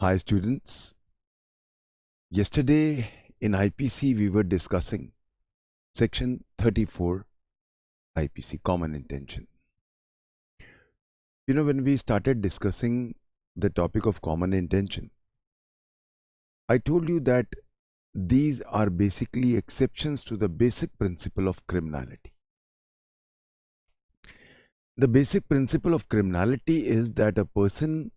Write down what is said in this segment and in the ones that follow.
Hi students. Yesterday in IPC we were discussing section 34 IPC common intention. When we started discussing the topic of common intention, I told you that these are basically exceptions to the basic principle of criminality. The basic principle of criminality is that a person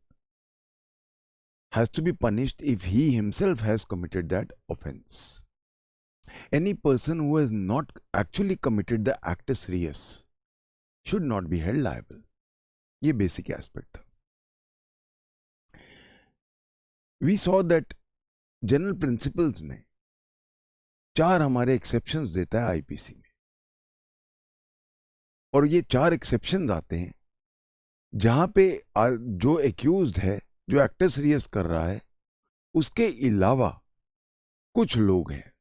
has to be punished if he himself has committed that offense. Any person who has not actually committed the actus reus should not be held liable. ये basic aspect था. We saw that general principles में 4 हमारे exceptions देता है IPC में, और ये 4 exceptions आते हैं जहां पे जो accused है, जो actus reus कर रहा है, उसके अलावा कुछ लोग हैं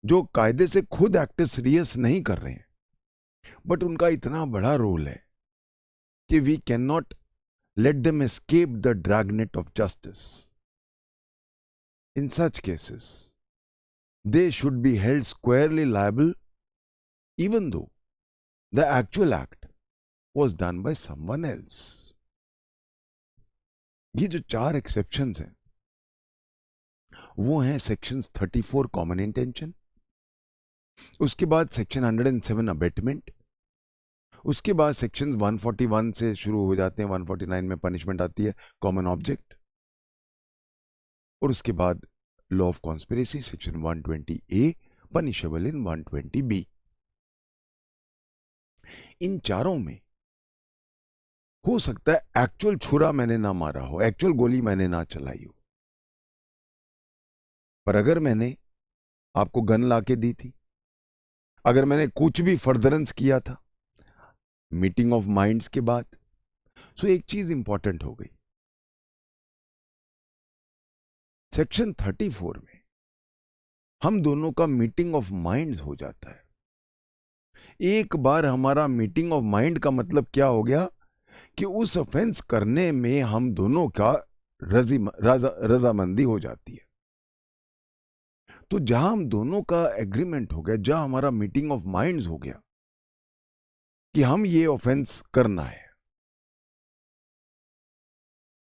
जो कायदे से खुद actus reus नहीं कर रहे हैं, बट उनका इतना बड़ा रोल है कि we cannot let them escape the dragnet of justice. In such cases, they should be held squarely liable even though the actual act was done by someone else. ये जो 4 exceptions हैं वो हैं sections 34 common intention, उसके बाद section 107 abatement, उसके बाद section 141 से शुरू हो जाते हैं, 149 में पनिशमेंट आती है कॉमन ऑब्जेक्ट, और उसके बाद law of conspiracy section 120A punishable in 120B. इन चारों में हो सकता है एक्चुअल छुरा मैंने ना मारा हो, एक्चुअल गोली मैंने ना चलाई हो, पर अगर मैंने आपको गन लाके दी थी, अगर मैंने कुछ भी फर्दरेंस किया था मीटिंग ऑफ माइंड्स के बाद, सो एक चीज इंपॉर्टेंट हो गई. सेक्शन 34 में हम दोनों का मीटिंग ऑफ माइंड्स हो जाता है. एक बार हमारा मीटिंग ऑफ माइंड का मतलब क्या हो गया कि उस ऑफेंस करने में हम दोनों का रजामंदी हो जाती है. तो जहां हम दोनों का एग्रीमेंट हो गया, जहां हमारा मीटिंग ऑफ माइंड्स हो गया कि हम ये ऑफेंस करना है,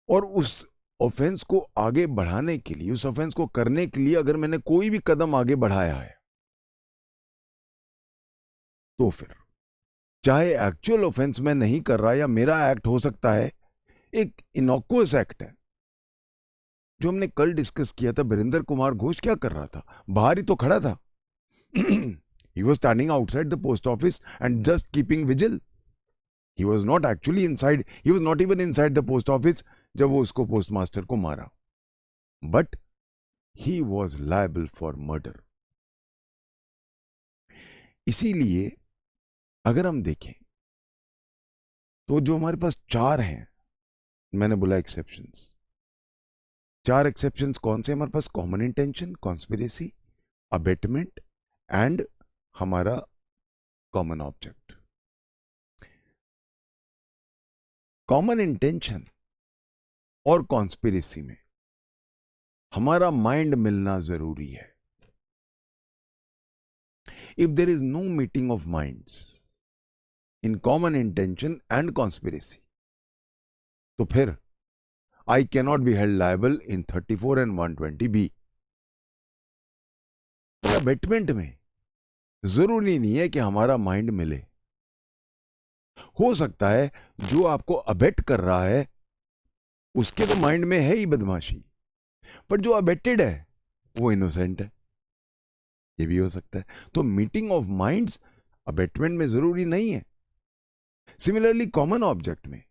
और उस ऑफेंस को आगे बढ़ाने के लिए, उस ऑफेंस को करने के लिए अगर मैंने कोई भी कदम आगे बढ़ाया है, तो फिर चाहे एक्चुअल ऑफेंस मैं नहीं कर रहा, या मेरा एक्ट हो सकता है एक इनॉक्युअस एक्ट है, जो हमने कल डिस्कस किया था. वीरेंद्र कुमार घोष क्या कर रहा था? बाहर ही तो खड़ा था. He was standing outside the post office and just keeping vigil. He was not actually inside. He was not even inside the post office जब वो उसको पोस्टमास्टर को मारा. But he was liable for murder. इसीलिए अगर हम देखें तो जो हमारे पास 4 हैं, मैंने बोला एक्सेप्शंस, 4 एक्सेप्शंस कौन से हमारे पास? Common intention, conspiracy, abetment and हमारा कॉमन ऑब्जेक्ट. कॉमन इंटेंशन और कॉन्स्पिरेसी में हमारा माइंड मिलना जरूरी है. If there is no meeting of minds in common intention and conspiracy, तो फिर I cannot be held liable in 34 and 120B. Abetment में जरूरी नहीं है कि हमारा माइंड मिले. हो सकता है जो आपको अबेट कर रहा है उसके तो माइंड में है ही बदमाशी, पर जो अबेटेड है वो इनोसेंट है. ये भी हो सकता है. तो मीटिंग ऑफ माइंड्स अबेटमेंट में जरूरी नहीं है. सिमिलरली कॉमन ऑब्जेक्ट में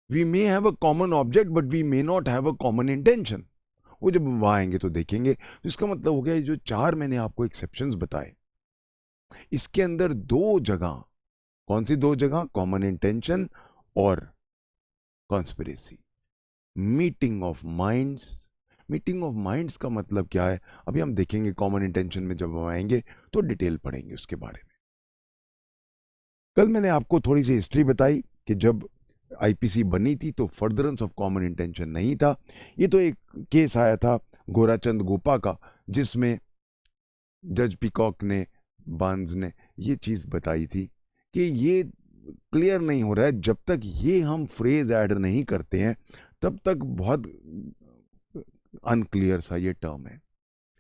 we may have a common object but we may not have a common intention. वो जब वहां आएंगे तो देखेंगे. तो इसका मतलब हो गया जो 4 मैंने आपको एक्सेप्शंस बताए, इसके अंदर 2 जगह, कौन सी 2 जगह? कॉमन इंटेंशन और conspiracy. Meeting of minds. Meeting of minds का मतलब क्या है अभी हम देखेंगे. कॉमन इंटेंशन में जब हम आएंगे तो डिटेल पढ़ेंगे उसके बारे में. कल मैंने आपको थोड़ी सी हिस्ट्री बताई कि जब आईपीसी बनी थी तो फर्दरेंस ऑफ कॉमन इंटेंशन नहीं था। ये तो एक केस आया था गोराचंद गोपा का, जिसमें जज पीकॉक ने, बार्न्स ने ये चीज बताई थी कि ये क्लियर नहीं हो रहा है, जब तक ये हम फ्रेज ऐड नहीं करते हैं तब तक बहुत अनक्लियर सा ये टर्म है।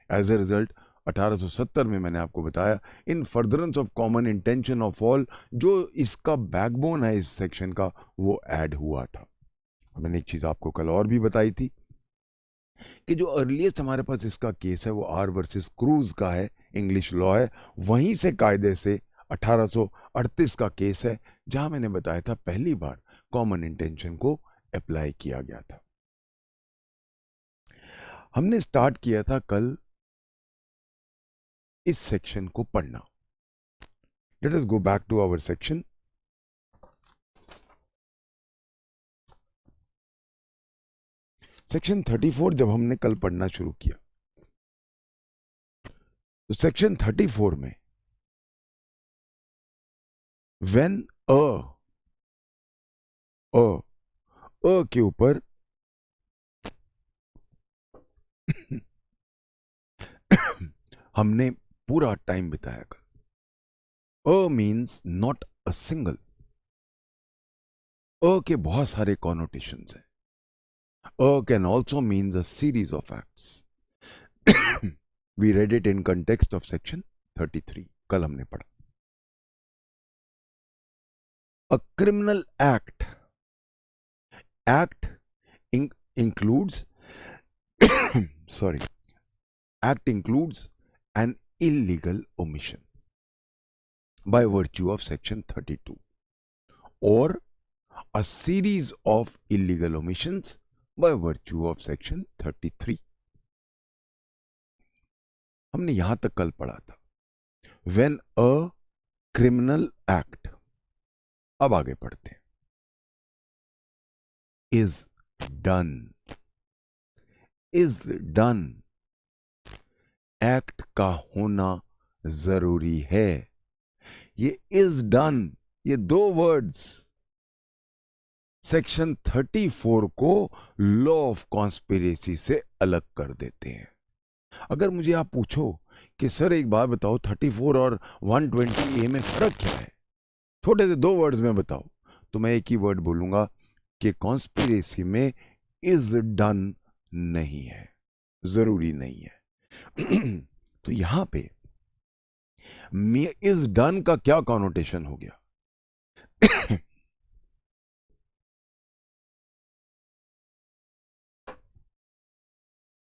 एज ए रिजल्ट 1870 में मैंने आपको बताया, इन furtherance of common intention of all, जो इसका बैकबोन है इस सेक्शन का, वो ऐड हुआ था। मैंने एक चीज आपको कल और भी बताई थी कि जो अर्लीस्ट हमारे पास इसका केस है वो आर वर्सेस क्रूज का है, इंग्लिश लॉ है। वहीं से कायदे से 1838 का केस है, जहां मैंने बताया था पहली बार कॉमन इंटेंशन को अप्लाई किया गया था। हमने स्टार्ट किया था कल इस सेक्शन को पढ़ना। Let us go back to our section. Section 34 जब हमने कल पढ़ना शुरू किया तो सेक्शन 34 में व्हेन अ के ऊपर हमने पूरा टाइम बिताया कल। A means not a single. A के बहुत सारे कॉनोटेशंस हैं। A can also means a series of acts. We read it in context of section 33. कल हमने पढ़ा। A criminal act includes sorry, act includes an illegal omission by virtue of section 32 or a series of illegal omissions by virtue of section 33. हमने यहां तक कल पढ़ा था। When a criminal act, अब आगे पढ़ते हैं, is done, is done, act का होना जरूरी है। ये is done, ये दो वर्ड्स सेक्शन 34 को लॉ ऑफ कॉन्स्पिरेसी से अलग कर देते हैं। अगर मुझे आप पूछो कि सर एक बात बताओ, 34 और 120A में फर्क क्या है, छोटे से दो वर्ड्स में बताओ, तो मैं एक ही वर्ड बोलूंगा कि कॉन्स्पिरेसी में इज डन नहीं है, जरूरी नहीं है। तो यहां पे इज डन का क्या कॉनोटेशन हो गया?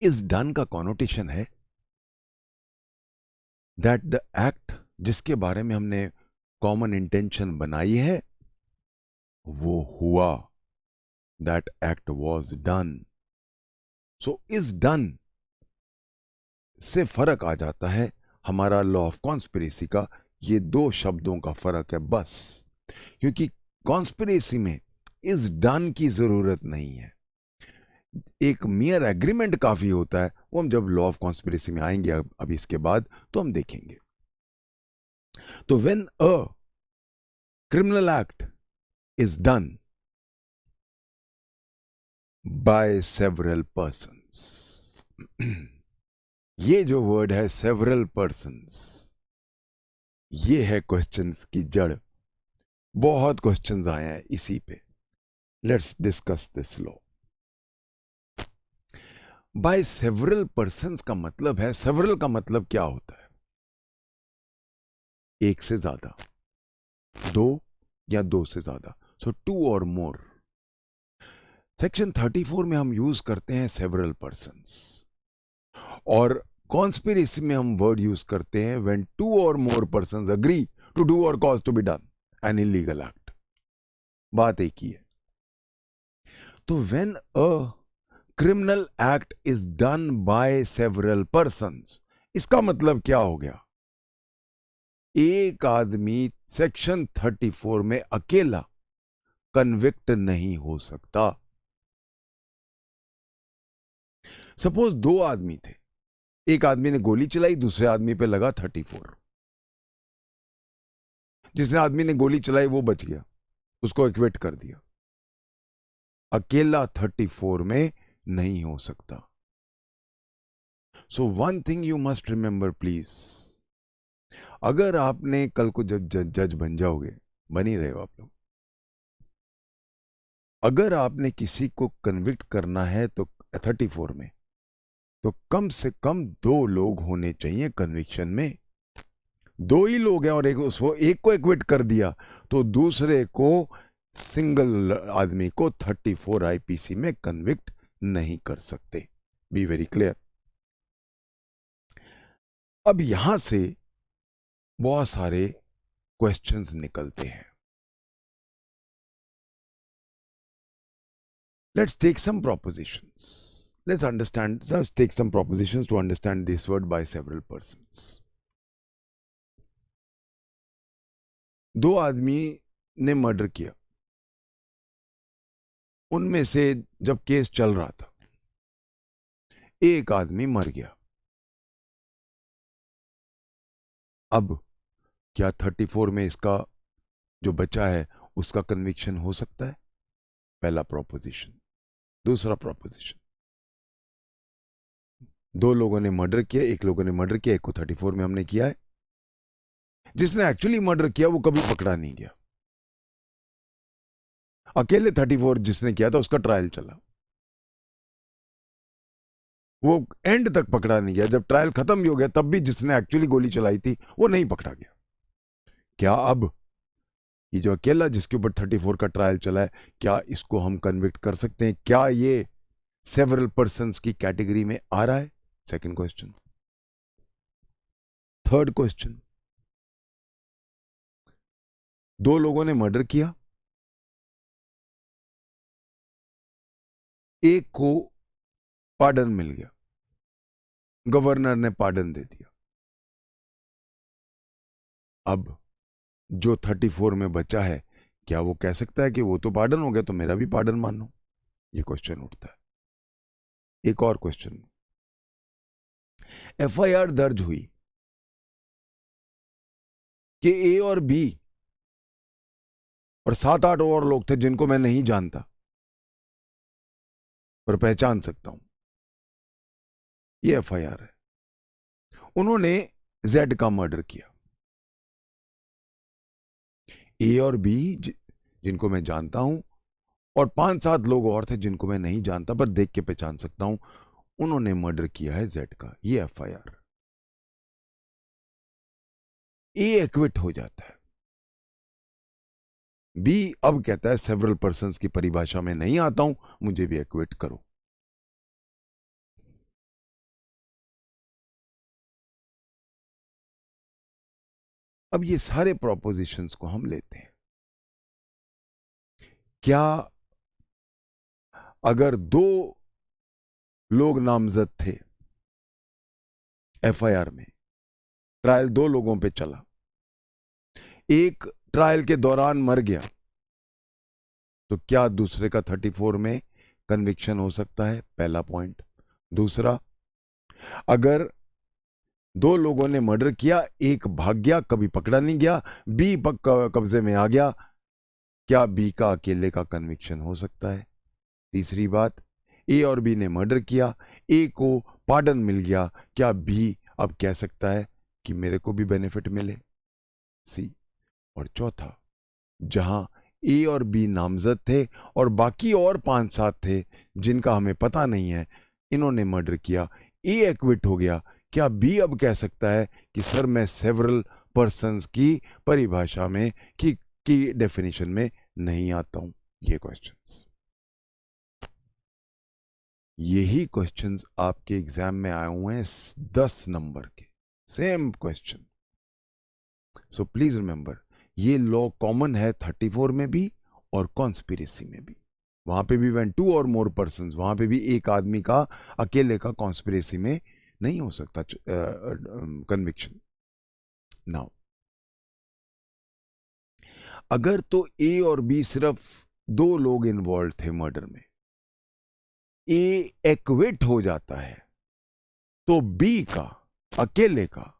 इज डन का कॉनोटेशन है दैट द एक्ट जिसके बारे में हमने कॉमन इंटेंशन बनाई है वो हुआ, that act was done. So is done से फर्क आ जाता है हमारा लॉ ऑफ कॉन्स्पिरेसी का। ये दो शब्दों का फर्क है बस, क्योंकि कॉन्स्पिरेसी में इज डन की जरूरत नहीं है, एक मियर एग्रीमेंट काफी होता है। वो हम जब लॉ ऑफ कॉन्स्पिरेसी में आएंगे अब इसके बाद तो हम देखेंगे। तो when a criminal act is done by several persons, ये जो वर्ड है सेवरल पर्सन्स, ये है क्वेश्चंस की जड़। बहुत क्वेश्चंस आए हैं इसी पे। Let's discuss this law. Bye several persons का मतलब है, सेवरल का मतलब क्या होता है? एक से ज्यादा, दो या दो से ज्यादा, सो टू और मोर। सेक्शन 34 में हम यूज करते हैं सेवरल पर्सन्स, और कॉन्स्पिरेसी में हम वर्ड यूज करते हैं when two or more persons agree to do or cause to be done an illegal act. बात एक ही है। तो when a criminal act is done by several persons, इसका मतलब क्या हो गया? एक आदमी सेक्शन 34 में अकेला कन्विक्ट नहीं हो सकता। सपोज दो आदमी थे, एक आदमी ने गोली चलाई, दूसरे आदमी पे लगा 34। जिसने आदमी ने गोली चलाई वो बच गया, उसको एक्विट कर दिया। अकेला 34 में नहीं हो सकता। So one thing you must remember please, अगर आपने कल को जब जज बन जाओगे, बन ही रहे हो आप लोग, अगर आपने किसी को कन्विक्ट करना है तो 34 में, तो कम से कम 2 लोग होने चाहिए कन्विक्शन में। 2 ही लोग हैं और एक को एक्विट कर दिया तो दूसरे को, सिंगल आदमी को 34 आईपीसी में कन्विक्ट नहीं कर सकते। Be very clear. अब यहां से बहुत सारे क्वेश्चंस निकलते हैं। Let's take some propositions. Let's take some propositions to understand this word by several persons. 2 आदमी ने मर्डर किया, उनमें से जब केस चल रहा था, एक आदमी मर गया। अब क्या 34 में इसका जो बचा है उसका कन्विक्शन हो सकता है? पहला प्रोपोजिशन। दूसरा प्रोपोजिशन, 2 लोगों ने मर्डर किया, एक लोगों ने मर्डर किया, एक को 34 में हमने किया है। जिसने एक्चुअली मर्डर किया वो कभी पकड़ा नहीं गया। अकेले 34 जिसने किया था उसका ट्रायल चला, वो एंड तक पकड़ा नहीं गया। जब ट्रायल खत्म भी हो गया तब भी जिसने एक्चुअली गोली चलाई थी वो नहीं पकड़ा गया। क्या अब ये जो अकेला जिसके ऊपर 34 का ट्रायल चला है, क्या इसको हम कन्विक्ट कर सकते हैं? क्या ये सेवरल पर्संस की कैटेगरी में आ रहा है? Second question. थर्ड क्वेश्चन, 2 लोगों ने मर्डर किया, एक को पार्डन मिल गया, गवर्नर ने पार्डन दे दिया। अब जो 34 में बचा है, क्या वो कह सकता है कि वो तो पार्डन हो गया तो मेरा भी पार्डन मानो? ये क्वेश्चन उठता है। एक और क्वेश्चन, एफआईआर दर्ज हुई कि ए और बी और 7-8 और लोग थे जिनको मैं नहीं जानता पर पहचान सकता हूं, ये एफआईआर है। उन्होंने जेड का मर्डर किया। ए और बी जिनको मैं जानता हूं और 5-7 लोग और थे जिनको मैं नहीं जानता पर देख के पहचान सकता हूं, उन्होंने मर्डर किया है जेड का, ये एफआईआर। ए एक्विट हो जाता है, बी अब कहता है सेवरल पर्संस की परिभाषा में नहीं आता हूं, मुझे भी एक्विट करो। अब ये सारे प्रोपोजिशंस को हम लेते हैं। क्या अगर 2 लोग नामजद थे एफआईआर में, ट्रायल 2 लोगों पे चला, एक ट्रायल के दौरान मर गया, तो क्या दूसरे का 34 में कन्विक्शन हो सकता है? पहला पॉइंट। दूसरा, अगर 2 लोगों ने मर्डर किया, एक भाग गया, कभी पकड़ा नहीं गया, बी कब्जे में आ गया, क्या बी का अकेले का कन्विक्शन हो सकता है? तीसरी बात, ए और बी ने मर्डर किया, ए को पार्डन मिल गया, क्या बी अब कह सकता है कि मेरे को भी बेनिफिट मिले? सी। और चौथा, जहां ए और बी नामजद थे और बाकी और 5-7 थे जिनका हमें पता नहीं है, इन्होंने मर्डर किया, ए एक्विट हो गया, क्या बी अब कह सकता है कि सर मैं सेवरल पर्संस की परिभाषा में की डेफिनेशन में नहीं आता हूं? ये क्वेश्चंस, यही क्वेश्चंस आपके एग्जाम में आए हुए हैं 10 नंबर के, same question. So please remember, ये लॉ कॉमन है 34 में भी और कॉन्स्पिरेसी में भी। वहां पे भी व्हेन 2 और मोर पर्संस, वहां पे भी एक आदमी का अकेले का कॉन्स्पिरेसी में नहीं हो सकता कन्विक्शन। नाउ अगर तो ए और बी सिर्फ 2 लोग इन्वॉल्व थे मर्डर में, ए एक्विट हो जाता है, तो बी का अकेले का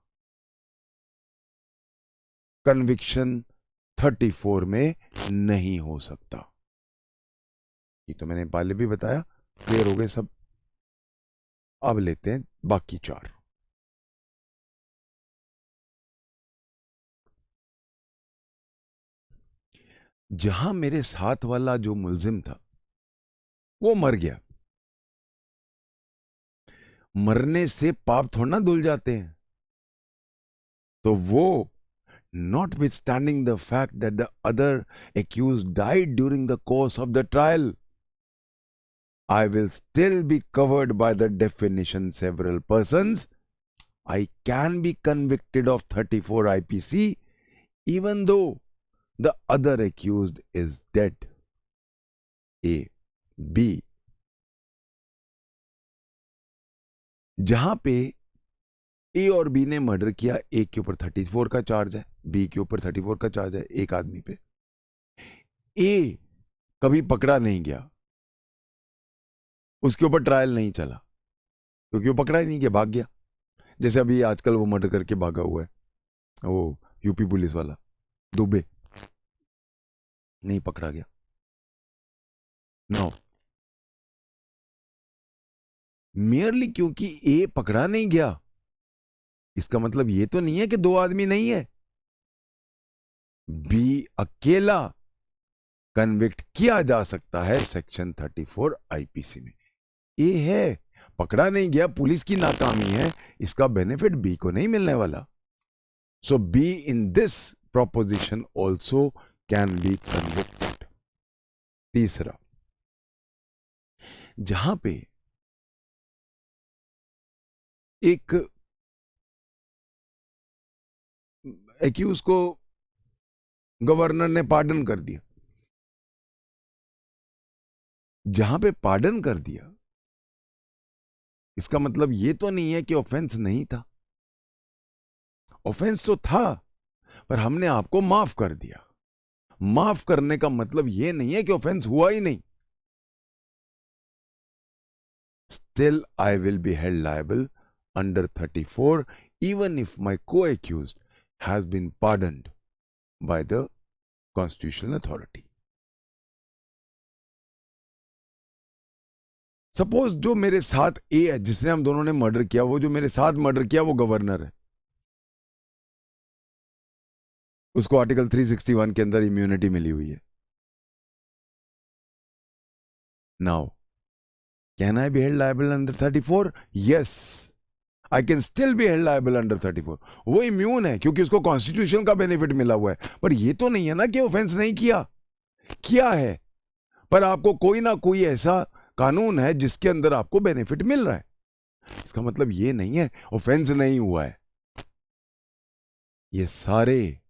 कन्विक्शन 34 में नहीं हो सकता। ये तो मैंने पहले भी बताया, क्लियर हो गए सब। अब लेते हैं बाकी 4। जहां मेरे साथ वाला जो मुलजिम था वो मर गया, मरने से पाप थोड़ा ना धुल जाते हैं, तो वो notwithstanding the fact that the other accused died during the course of the trial, I will still be covered by the definition several persons. I can be convicted of 34 IPC even though the other accused is dead. A. B. जहां पे ए और B ने murder किया, ए के ऊपर 34 का charge है, B के ऊपर 34 का चार्ज है, एक आदमी पे। ए कभी पकड़ा नहीं गया, उसके ऊपर ट्रायल नहीं चला, क्योंकि वो पकड़ा ही नहीं गया, भाग गया। जैसे अभी आजकल वो मर्डर करके भागा हुआ है, वो यूपी पुलिस वाला दुबे, नहीं पकड़ा गया। नो, मेयरली क्योंकि ए पकड़ा नहीं गया, इसका मतलब ये तो नहीं है कि 2 आदमी नहीं है। बी अकेला कन्विक्ट किया जा सकता है सेक्शन 34 आईपीसी में। ए है, पकड़ा नहीं गया, पुलिस की नाकामी है, इसका बेनिफिट बी को नहीं मिलने वाला। So B in this proposition also can be convicted. तीसरा, जहां पे एक एक्यूज को गवर्नर ने पार्डन कर दिया, जहां पे पार्डन कर दिया, इसका मतलब ये तो नहीं है कि ऑफेंस नहीं था। ऑफेंस तो था, पर हमने आपको माफ कर दिया। माफ करने का मतलब ये नहीं है कि ऑफेंस हुआ ही नहीं। Still, I will be held liable under 34 even if my co-accused has been pardoned by the constitutional authority. Suppose जो मेरे साथ ए है, जिसने हम दोनों ने मर्डर किया, वो जो मेरे साथ मर्डर किया वो गवर्नर है, उसको आर्टिकल 361 के अंदर इम्यूनिटी मिली हुई है। Now can I B held liable under 34? Yes, I can still be held liable under 34। वो इम्यून है क्योंकि उसको कॉन्स्टिट्यूशन का बेनिफिट मिला हुआ है। पर ये तो नहीं है ना कि ऑफेंस नहीं किया, किया है, पर आपको कोई ना कोई ऐसा कानून है जिसके अंदर आपको बेनिफिट मिल रहा है। इसका मतलब ये नहीं है ऑफेंस नहीं हुआ है। ये सारे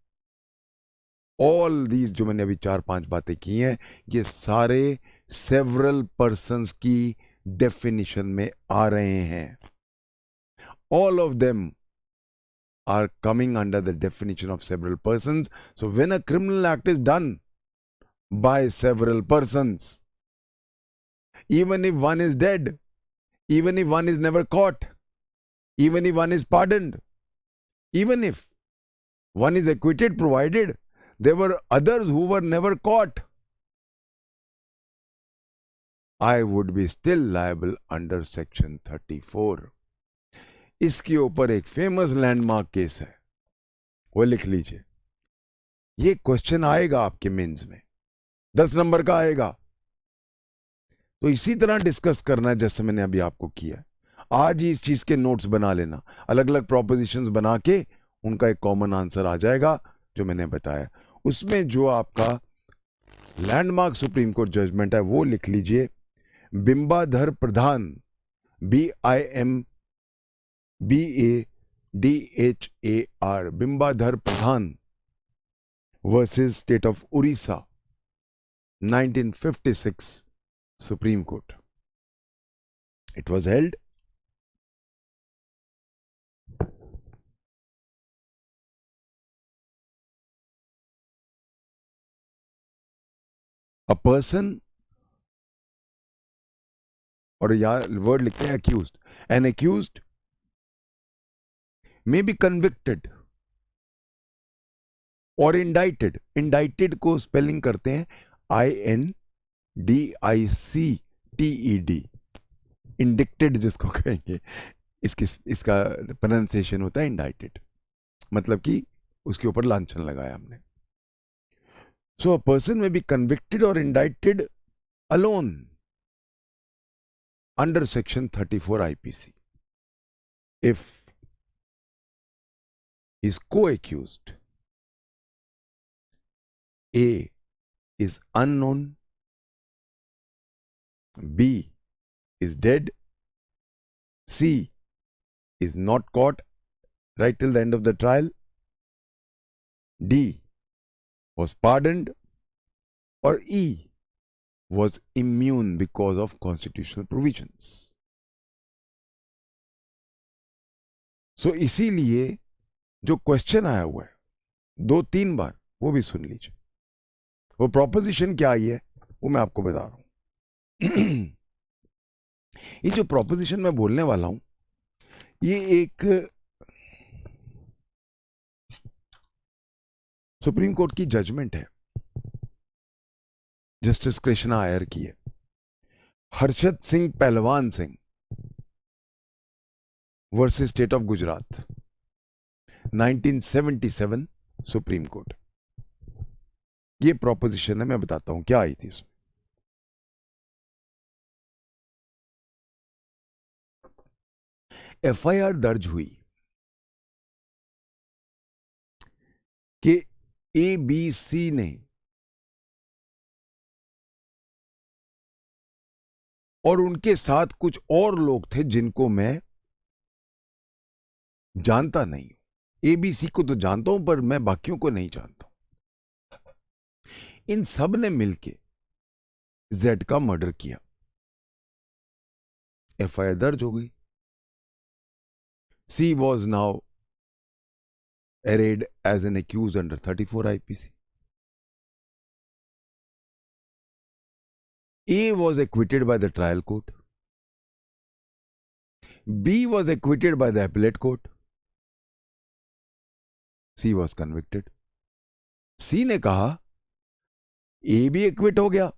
ऑल दीज जो मैंने अभी 4-5 बातें की हैं, ये सारे सेवरल पर्संस की डेफिनेशन में आ रहे हैं। All of them are coming under the definition of several persons. So when a criminal act is done by several persons, even if one is dead, even if one is never caught, even if one is pardoned, even if one is acquitted, provided there were others who were never caught, I would be still liable under section 34. इसके ऊपर एक famous landmark case है, वो लिख लीजिए। ये question आएगा आपके मेंस में, 10 नंबर का आएगा। तो इसी तरह डिस्कस करना है जैसे मैंने अभी आपको किया। आज ही इस चीज के नोट्स बना लेना, अलग अलग प्रोपोजिशंस बना के उनका एक कॉमन आंसर आ जाएगा जो मैंने बताया। उसमें जो आपका लैंडमार्क सुप्रीम कोर्ट जजमेंट है वो लिख लीजिए। Bimbadhar Pradhan, BIMBADHAR, Bimbadhar Pradhan versus state of Orissa, 1956 Supreme Court. It was held a person, और यार वर्ड लिखते हैं accused, an accused may be convicted or indicted. Indicted को स्पेलिंग करते हैं INDICTED, DICTED, इंडिक्टेड जिसको कहेंगे, इसका प्रोनाउंसिएशन होता है इंडाइटेड, मतलब कि उसके ऊपर लांछन लगाया हमने. So a person may be convicted और indicted alone under section 34 IPC if he is co-accused, A is unknown, B is dead, C is not caught right till the end of the trial, D was pardoned, or E was immune because of constitutional provisions. So इसीलिए जो question आया हुआ है 2-3 बार, वो भी सुन लीजिए. वो proposition क्या आई है वो मैं आपको बता रहा हूं. ये जो प्रोपोजिशन मैं बोलने वाला हूं, ये एक सुप्रीम कोर्ट की जजमेंट है, जस्टिस कृष्णा अय्यर की है. हर्षद सिंह पहलवान Singh versus state of Gujarat, 1977 supreme court. ये प्रोपोजिशन है, मैं बताता हूं क्या आई थी इसमें. FIR दर्ज हुई कि ABC ने और उनके साथ कुछ और लोग थे जिनको मैं जानता नहीं हूं. ABC को तो जानता हूं पर मैं बाकियों को नहीं जानता हूं. इन सब ने मिलके Z का मर्डर किया. FIR दर्ज हो गई. C was now arraigned as an accused under 34 IPC. A was acquitted by the trial court. B was acquitted by the appellate court. C was convicted. C ने कहा A भी equity हो गया,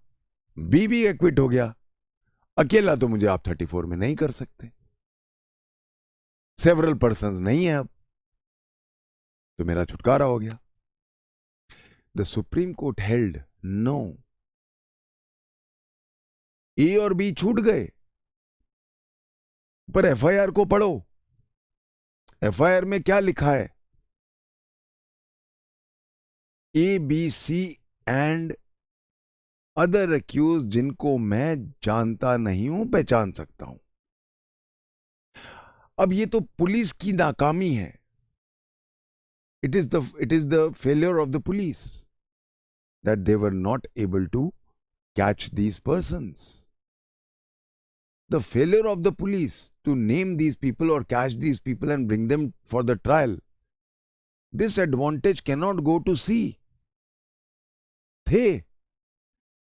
B भी equity हो गया, अकेला तो मुझे आप 34 में नहीं कर सकते. सेवरल पर्सन्स नहीं है अब, तो मेरा छुटकारा हो गया. The supreme court held no, A और बी छूट गए, पर FIR को पढ़ो. FIR में क्या लिखा है? ABC एंड अदर अक्यूज जिनको मैं जानता नहीं हूं, पहचान सकता हूं. अब ये तो पुलिस की नाकामी है. It is the failure of the police that they were not able to catch these persons. The failure of the police to name these people or catch these people and bring them for the trial. This advantage cannot go to C. थे.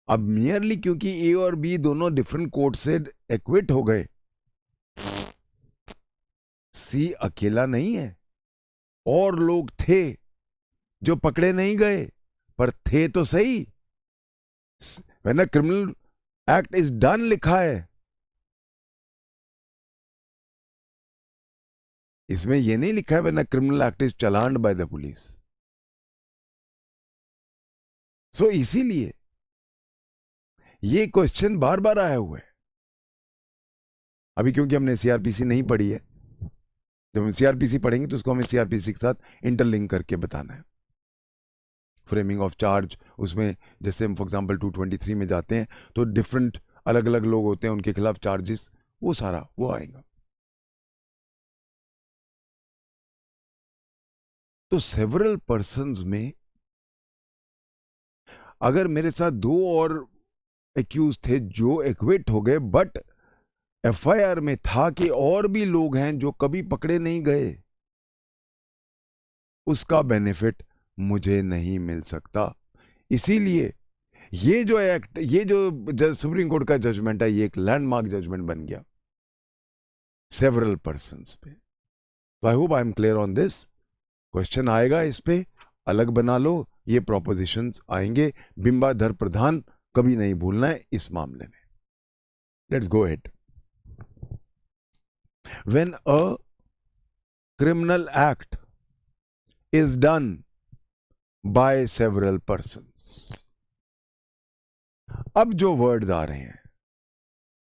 अब merely क्योंकि A और B दोनों different court से equity हो गए, C अकेला नहीं है. और लोग थे जो पकड़े नहीं गए, पर थे तो सही. When a criminal act is done लिखा है. इसमें यह नहीं लिखा है when a criminal act is challenged by the police. So इसीलिए ये क्वेश्चन बार बार आया हुआ है. अभी क्योंकि हमने CRPC नहीं पढ़ी है, जब हम CRPC पढ़ेंगे तो उसको हमें CRPC के साथ इंटरलिंक करके बताना है. फ्रेमिंग ऑफ चार्ज, उसमें जैसे हम फॉर एग्जांपल 223 में जाते हैं तो डिफरेंट अलग अलग लोग होते हैं, उनके खिलाफ चार्जेस, वो सारा वो आएगा. तो सेवरल पर्सन्स में अगर मेरे साथ 2 और एक्यूज थे जो एक्विट हो गए, बट FIR में था कि और भी लोग हैं जो कभी पकड़े नहीं गए, उसका बेनिफिट मुझे नहीं मिल सकता. इसीलिए ये जो एक्ट, ये जो सुप्रीम कोर्ट का जजमेंट है, ये एक लैंडमार्क जजमेंट बन गया सेवरल पर्सन्स पे. तो I hope I am clear on this. Question आएगा इस पे, अलग बना लो, ये प्रोपोजिशंस आएंगे. बिंबाधर प्रधान कभी नहीं भूलना है इस मामले में। Let's go ahead. When a criminal act is done by several persons, अब जो वर्ड्स आ रहे हैं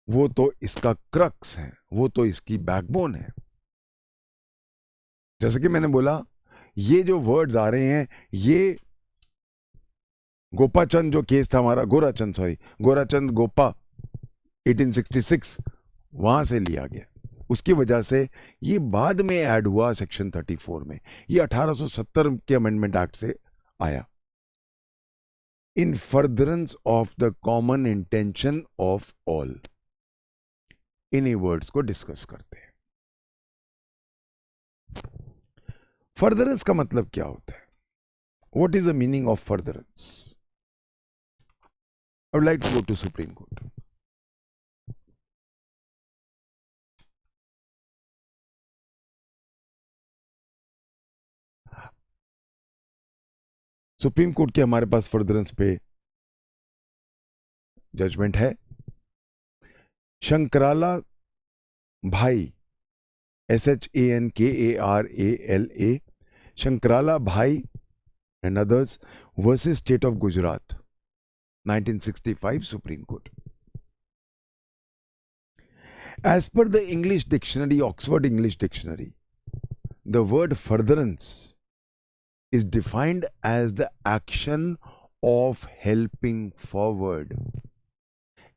वो तो इसका क्रक्स है, वो तो इसकी बैकबोन है। जैसे कि मैंने बोला, ये जो वर्ड्स आ रहे हैं ये गोपाचंद जो केस था हमारा, गोराचंद गोपा 1866, वहां से लिया गया। उसकी वजह से ये बाद में ऐड हुआ सेक्शन 34 में। ये 1870 के अमेंडमेंट एक्ट से आया। In furtherance of the common intention of all, इन्हीं वर्ड्स को डिस्कस करते हैं। फर्दरेंस का मतलब क्या होता है? What is the meaning of furtherance? I would like to go to supreme court. Supreme court के हमारे पास फर्दरेंस पे जजमेंट है। शंकराला भाई, SHANKARALA, शंकराला भाई and others versus State of Gujarat, 1965 Supreme Court. As per the English dictionary, Oxford English Dictionary, the word furtherance is defined as the action of helping forward.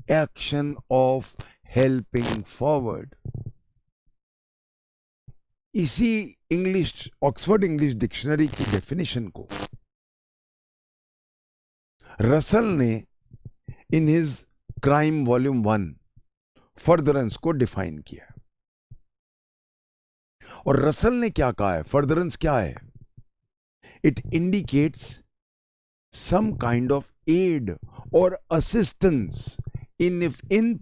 Action of helping forward. इसी English Oxford English dictionary की definition को Russell ने in his crime volume 1 furtherance को define किया। और Russell ने क्या कहा है? फर्दरेंस क्या है? It indicates some kind of aid or assistance in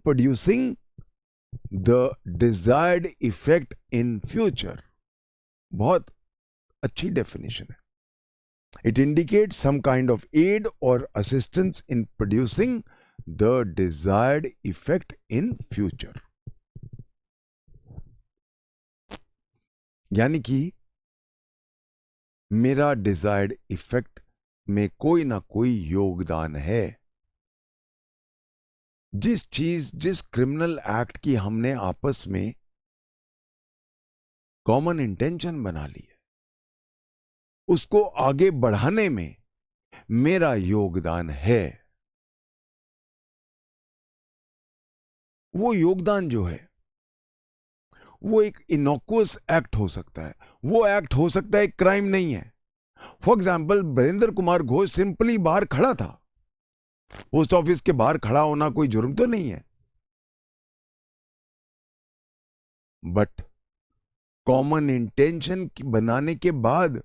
producing the desired effect in future. बहुत अच्छी डेफिनेशन है। It indicates some kind of aid or assistance in producing the desired effect in future. यानी कि मेरा desired effect में कोई ना कोई योगदान है। जिस क्रिमिनल एक्ट की हमने आपस में कॉमन इंटेंशन बना ली है, उसको आगे बढ़ाने में मेरा योगदान है। वो योगदान जो है वो एक इनोकुअस एक्ट हो सकता है, वो एक्ट हो सकता है, क्राइम नहीं है। For example, Virendra Kumar Ghosh simply बाहर खड़ा था। पोस्ट ऑफिस के बाहर खड़ा होना कोई जुर्म तो नहीं है, बट कॉमन इंटेंशन बनाने के बाद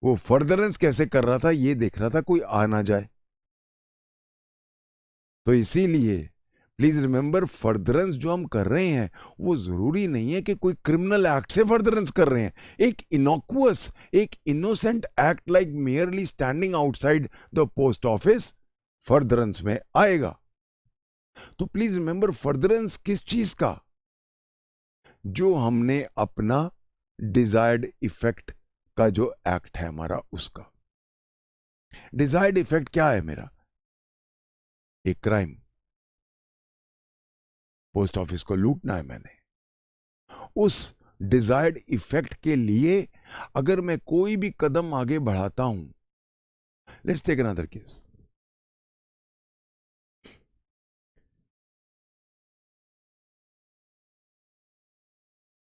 वो फर्दरेंस कैसे कर रहा था, ये देख रहा था कोई आ ना जाए। तो इसीलिए प्लीज रिमेंबर, फर्दरेंस जो हम कर रहे हैं वो जरूरी नहीं है कि कोई क्रिमिनल एक्ट से फर्दरेंस कर रहे हैं। एक इनोकुअस, एक innocent act like merely standing outside the post office furtherance में आएगा। तो प्लीज रिमेंबर, फर्दरेंस किस चीज का? जो हमने अपना डिजायर्ड इफेक्ट का जो एक्ट है हमारा, उसका डिजायर्ड इफेक्ट क्या है मेरा? एक क्राइम, पोस्ट ऑफिस को लूटना है मैंने। उस डिजायर्ड इफेक्ट के लिए अगर मैं कोई भी कदम आगे बढ़ाता हूं, लेट्स टेक अनदर केस।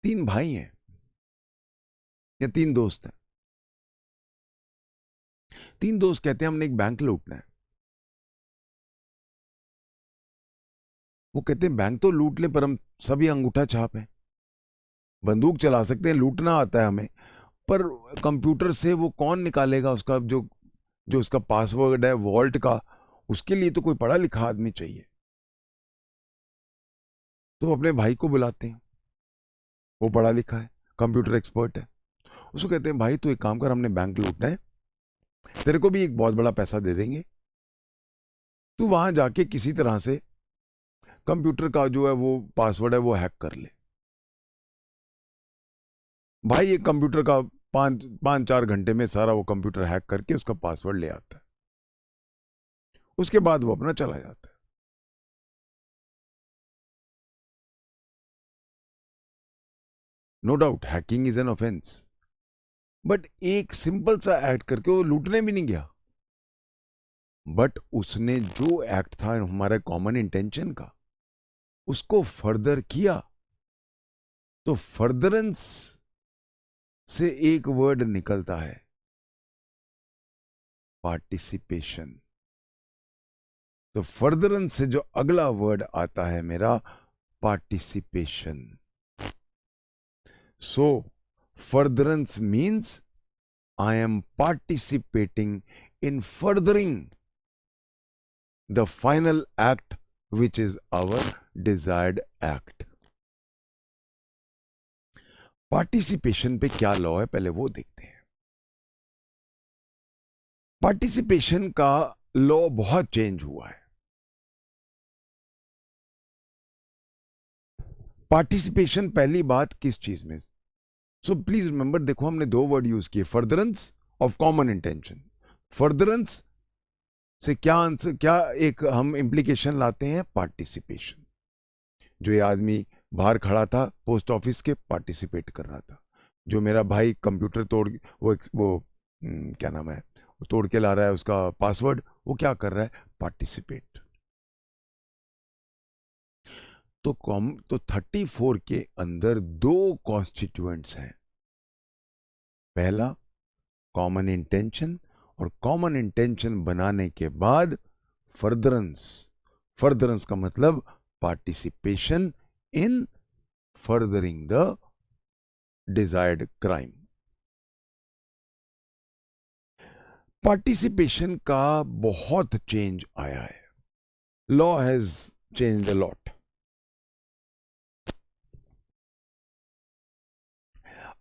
तीन भाई हैं या तीन दोस्त हैं। तीन दोस्त कहते हैं हमने एक बैंक लूटना है। वो कहते हैं बैंक तो लूट ले, पर हम सभी अंगूठा छाप हैं, बंदूक चला सकते हैं, लूटना आता है हमें, पर कंप्यूटर से वो कौन निकालेगा उसका जो जो उसका पासवर्ड है वॉल्ट का? उसके लिए तो कोई पढ़ा लिखा आदमी चाहिए। तो अपने भाई को बुलाते हैं, वो पढ़ा लिखा है, कंप्यूटर एक्सपर्ट है। उसको कहते हैं भाई तू एक काम कर, हमने बैंक लूटना है, तेरे को भी एक बहुत बड़ा पैसा दे देंगे, तू वहां जाके किसी तरह से कंप्यूटर का जो है वो पासवर्ड है वो हैक कर ले। भाई ये कंप्यूटर का 5-4 घंटे में सारा वो कंप्यूटर हैक करके उसका पासवर्ड ले आता है, उसके बाद वो अपना चला जाता है। No doubt hacking is an offence, but एक सिंपल सा एक्ट करके वो लूटने भी नहीं गया, बट उसने जो एक्ट था हमारे कॉमन इंटेंशन का उसको फर्दर किया। तो फर्दरेंस से एक वर्ड निकलता है पार्टिसिपेशन। तो फर्दरेंस से जो अगला वर्ड आता है मेरा participation. So furtherance means I am participating in furthering the final act which is our desired act. Participation पे क्या लॉ है पहले वो देखते हैं। पार्टिसिपेशन का लॉ बहुत चेंज हुआ है। पार्टिसिपेशन पहली बात किस चीज में, सो प्लीज रिमेंबर, देखो हमने दो वर्ड यूज किए, furtherance of common intention. Furtherance से क्या आंसर, क्या एक हम इंप्लीकेशन लाते हैं, पार्टिसिपेशन। जो ये आदमी बाहर खड़ा था पोस्ट ऑफिस के, पार्टिसिपेट कर रहा था। जो मेरा भाई कंप्यूटर तोड़ वो क्या नाम है, वो तोड़ के ला रहा है उसका पासवर्ड, वो क्या कर रहा है, पार्टिसिपेट। तो 34 के अंदर दो कॉन्स्टिट्यूएंट्स हैं। पहला कॉमन इंटेंशन, और कॉमन इंटेंशन बनाने के बाद फर्दरेंस। फर्दरेंस का मतलब participation in furthering the desired crime. Participation का बहुत चेंज आया है, law has changed a lot.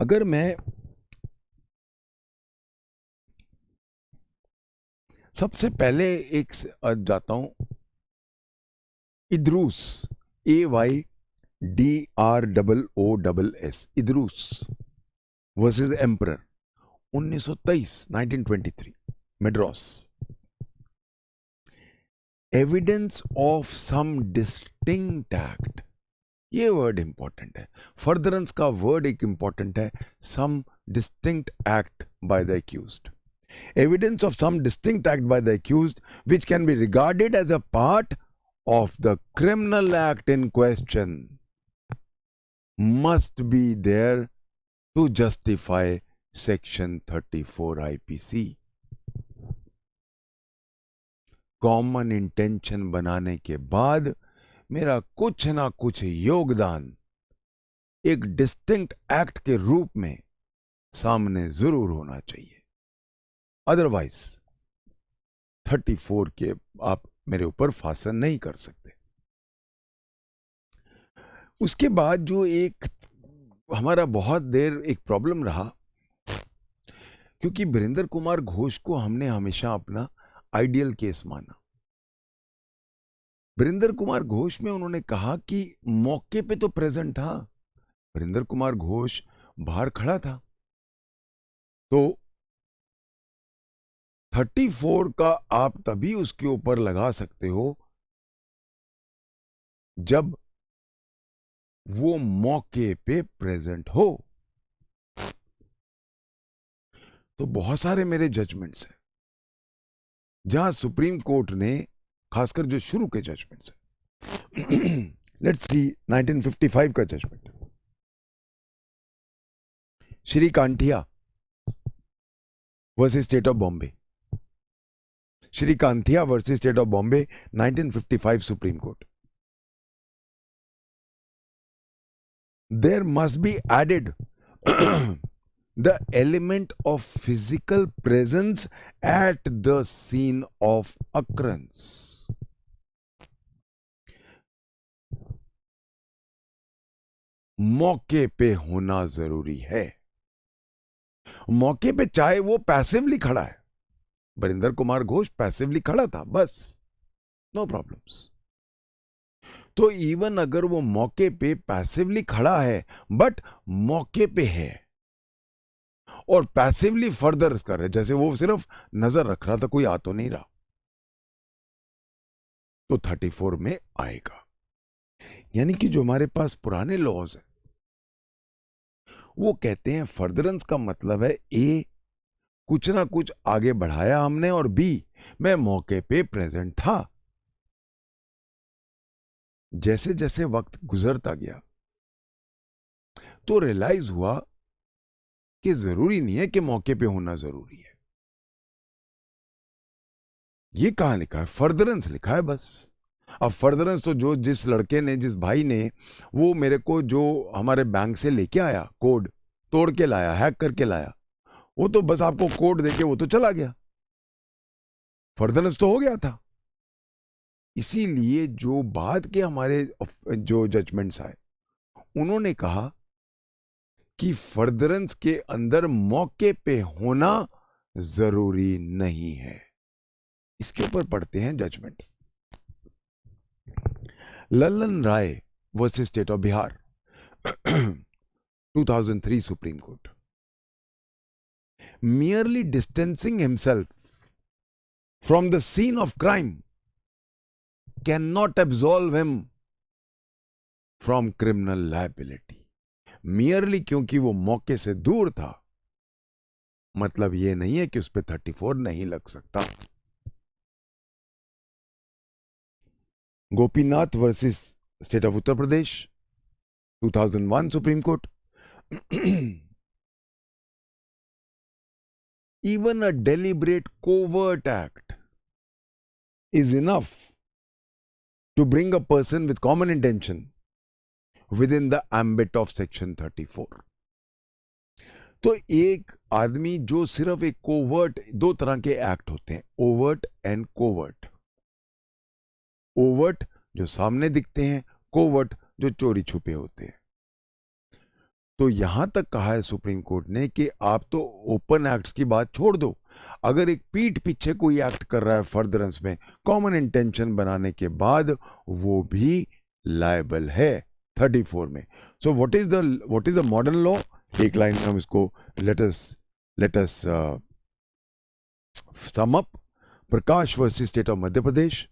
अगर मैं सबसे पहले एक जाता हूं, Idroos, AYDROOS, Idroos versus emperor, 1923, 1923, Madras. Evidence of some distinct act, ये वर्ड इंपॉर्टेंट है। फर्दरेंस का वर्ड एक इंपॉर्टेंट है, some distinct act by the accused. Evidence of some distinct act by the accused which can be regarded as a part of the criminal act in question must be there to justify section 34 IPC. Common intention बनाने के बाद मेरा कुछ ना कुछ योगदान एक distinct act के रूप में सामने जरूर होना चाहिए, अदरवाइज 34 के आप मेरे ऊपर फासन नहीं कर सकते। उसके बाद जो एक हमारा बहुत देर एक प्रॉब्लम रहा, क्योंकि वीरेंद्र कुमार घोष को हमने हमेशा अपना आइडियल केस माना। वीरेंद्र कुमार घोष में उन्होंने कहा कि मौके पे तो प्रेजेंट था, वीरेंद्र कुमार घोष बाहर खड़ा था, तो 34 का आप तभी उसके ऊपर लगा सकते हो जब वो मौके पे प्रेजेंट हो। तो बहुत सारे मेरे जजमेंट्स हैं जहां सुप्रीम कोर्ट ने, खासकर जो शुरू के जजमेंट्स हैं, लेट्स सी 1955 का judgment, Shri Kanthia versus state of Bombay, Shri Kanthia versus state of Bombay, 1955 supreme court. There must be added the element of physical presence at the scene of occurrence. मौके पे होना जरूरी है। मौके पे चाहे वो पैसिवली खड़ा है, वीरेंद्र कुमार घोष पैसिवली खड़ा था बस, नो प्रॉब्लम्स। तो इवन अगर वो मौके पे पैसिवली खड़ा है, बट मौके पे है और पैसिवली फर्दर कर रहे, जैसे वो सिर्फ नजर रख रहा था, कोई आ तो नहीं रहा, तो 34 में आएगा। यानी कि जो हमारे पास पुराने लॉज है वो कहते हैं फर्दरेंस का मतलब है ए, कुछ ना कुछ आगे बढ़ाया हमने, और बी, मैं मौके पे प्रेजेंट था। जैसे जैसे वक्त गुजरता गया तो रियलाइज हुआ कि जरूरी नहीं है कि मौके पे होना जरूरी है। ये कहां लिखा है? फर्दरेंस लिखा है बस। अब फर्दरेंस तो जो जिस लड़के ने, जिस भाई ने वो मेरे को जो हमारे बैंक से लेके आया, कोड तोड़ के लाया, हैक करके लाया, वो तो बस आपको कोड देके वो तो चला गया, फर्दरेंस तो हो गया था। इसीलिए जो बाद के हमारे जो जजमेंट्स आए, उन्होंने कहा कि फर्दरेंस के अंदर मौके पे होना जरूरी नहीं है। इसके ऊपर पढ़ते हैं judgment. Lallan Rai versus state of Bihar 2003 supreme court. Merely distancing himself from the scene of crime cannot absolve him from criminal liability. Merely क्योंकि वो मौके से दूर था, मतलब ये नहीं है कि उस पर 34 नहीं लग सकता। Gopinath versus state of Uttar Pradesh 2001 supreme court. Even a deliberate covert act is enough to bring a person with common intention within the ambit of section 34. तो एक आदमी जो सिर्फ एक कोवर्ट, दो तरह के एक्ट होते हैं, ओवर्ट एंड कोवर्ट। ओवर्ट जो सामने दिखते हैं, कोवर्ट जो चोरी छुपे होते हैं। तो यहां तक कहा है सुप्रीम कोर्ट ने कि आप तो ओपन एक्ट्स की बात छोड़ दो, अगर एक पीठ पीछे कोई एक्ट कर रहा है फर्दरेंस में कॉमन इंटेंशन बनाने के बाद, वो भी लायबल है 34 में। सो what is the modern law? एक लाइन में हम इसको let us sum up. Prakash versus state of Madhya Pradesh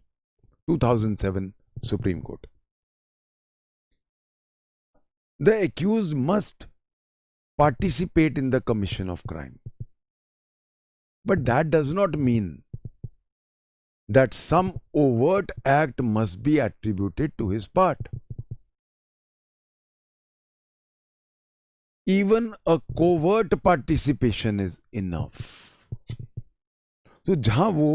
2007 supreme court. The accused must participate in the commission of crime. But that does not mean that some overt act must be attributed to his part. Even a covert participation is enough. तो जहां वो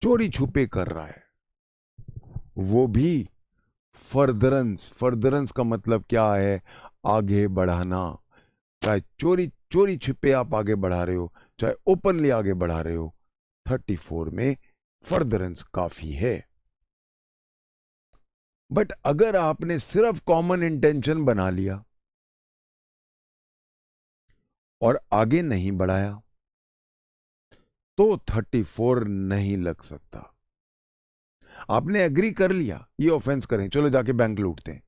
चोरी छुपे कर रहा है, वो भी फर्दरेंस का मतलब क्या है? आगे बढ़ाना। चाहे चोरी छिपे आप आगे बढ़ा रहे हो, चाहे ओपनली आगे बढ़ा रहे हो, 34 में फर्दरेंस काफी है। बट अगर आपने सिर्फ कॉमन इंटेंशन बना लिया और आगे नहीं बढ़ाया, तो 34 नहीं लग सकता। आपने एग्री कर लिया ये ऑफेंस करें, चलो जाके बैंक लूटते हैं,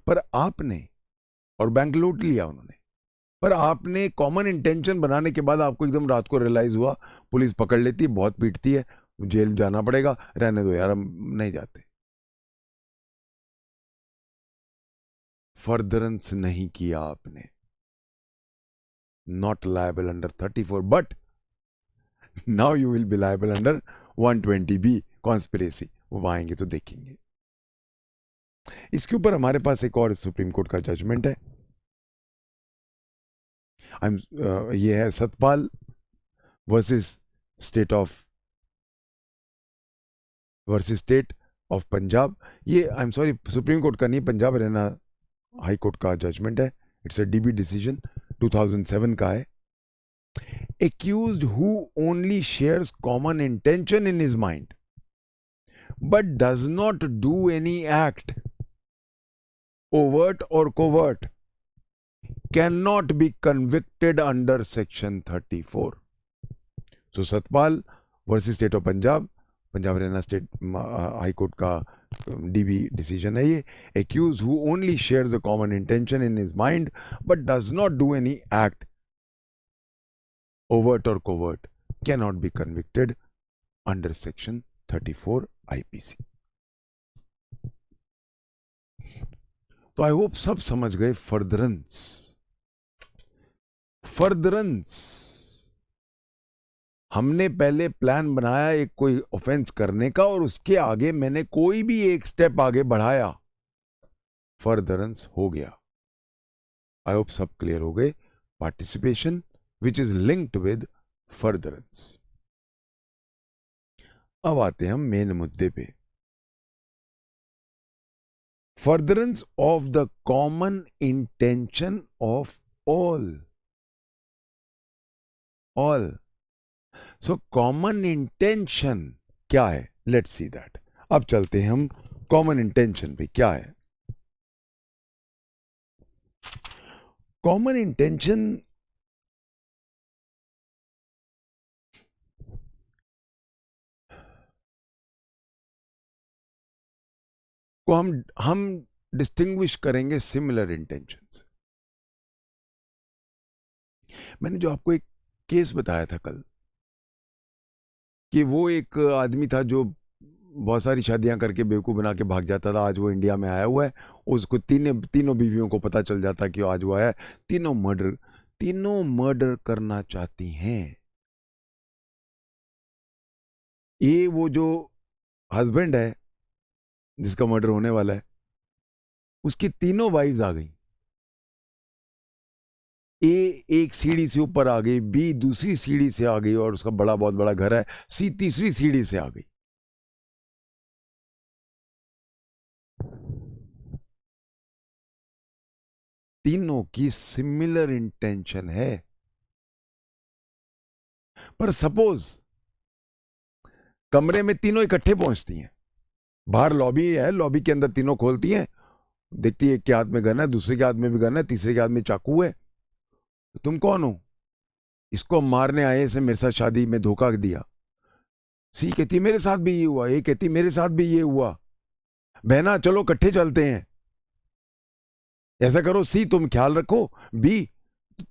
पर आपने, और बैंक लूट लिया उन्होंने, पर आपने कॉमन इंटेंशन बनाने के बाद आपको एकदम रात को रियलाइज हुआ, पुलिस पकड़ लेती है, बहुत पीटती है, जेल जाना पड़ेगा, रहने दो यार, हम नहीं जाते। फर्दरेंस नहीं किया आपने, not liable under 34, but now you will be liable under 120B conspiracy. वो आएंगे तो देखेंगे। इसके ऊपर हमारे पास एक और सुप्रीम कोर्ट का जजमेंट है। ये है Satpal versus state of Punjab. ये I am sorry, supreme court का नहीं, पंजाब हरियाणा हाई कोर्ट का जजमेंट है। इट्स अ DB डिसीजन 2007 का है। Accused who only shares common intention in his mind but does not do any act, overt or covert, cannot be convicted under section 34. So Satpal versus state of Punjab, Punjab Haryana state high court का DB decision है ये. Accused who only shares a common intention in his mind but does not do any act overt or covert cannot be convicted under section 34 IPC. तो I hope सब समझ गए. Furtherance हमने पहले plan बनाया एक कोई ऑफेंस करने का और उसके आगे मैंने कोई भी एक स्टेप आगे बढ़ाया, फर्दरेंस हो गया. आई होप सब क्लियर हो गए. Participation which is linked with furtherance. अब आते हैं हम मेन मुद्दे पे. Furtherance of the common intention of all. So common intention क्या है? Let's see that. अब चलते हैं हम कॉमन इंटेंशन पे. क्या है कॉमन इंटेंशन? को हम डिस्टिंग्विश करेंगे सिमिलर इंटेंशन से. मैंने जो आपको एक केस बताया था कल कि वो एक आदमी था जो बहुत सारी शादियां करके बेवकूफ बना के भाग जाता था. आज वो इंडिया में आया हुआ है. उसको तीनों बीवियों को पता चल जाता कि आज वो आया है. तीनों मर्डर करना चाहती हैं. ये वो जो हस्बैंड है जिसका मर्डर होने वाला है, उसकी तीनों वाइफ्स आ गई. ए एक सीढ़ी से ऊपर आ गई, बी दूसरी सीढ़ी से आ गई और उसका बहुत बड़ा घर है, सी तीसरी सीढ़ी से आ गई. तीनों की सिमिलर इंटेंशन है. पर सपोज कमरे में तीनों इकट्ठे पहुंचती हैं. बाहर लॉबी है, लॉबी के अंदर तीनों खोलती हैं, देखती है एक के हाथ में गन है, दूसरे के हाथ में भी गन है, तीसरे के हाथ में चाकू है. तुम कौन हो? इसको मारने आए, इसने मेरे साथ शादी में धोखा दिया. सी कहती मेरे साथ भी ये हुआ, ये कहती मेरे साथ भी ये हुआ. बहना चलो इकट्ठे चलते हैं. ऐसा करो सी तुम ख्याल रखो, बी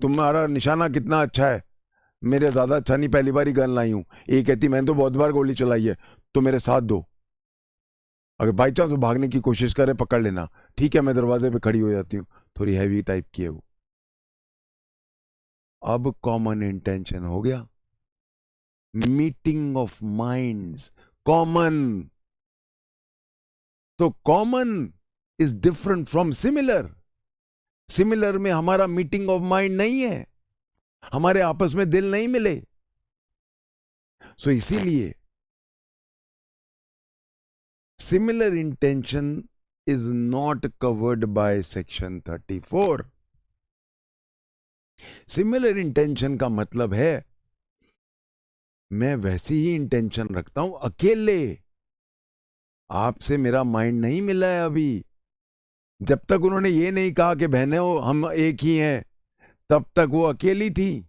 तुम्हारा निशाना कितना अच्छा है, मेरे ज्यादा अच्छा नहीं, पहली बार ही गन लाई हूं. ए कहती मैंने तो बहुत बार गोली चलाई है, तो मेरे साथ दो. अगर बाई चांस वो भागने की कोशिश करे पकड़ लेना. ठीक है, मैं दरवाजे पे खड़ी हो जाती हूँ. थोड़ी हैवी टाइप की है वो. अब कॉमन इंटेंशन हो गया. Meeting of minds. कॉमन. तो common is different from similar. Similar में हमारा मीटिंग ऑफ माइंड नहीं है, हमारे आपस में दिल नहीं मिले. सो इसीलिए similar intention is not covered by section 34. Similar intention का मतलब है मैं वैसी ही इंटेंशन रखता हूं अकेले, आपसे मेरा माइंड नहीं मिला है अभी. जब तक उन्होंने ये नहीं कहा कि बहने हो हम एक ही हैं, तब तक वो अकेली थी.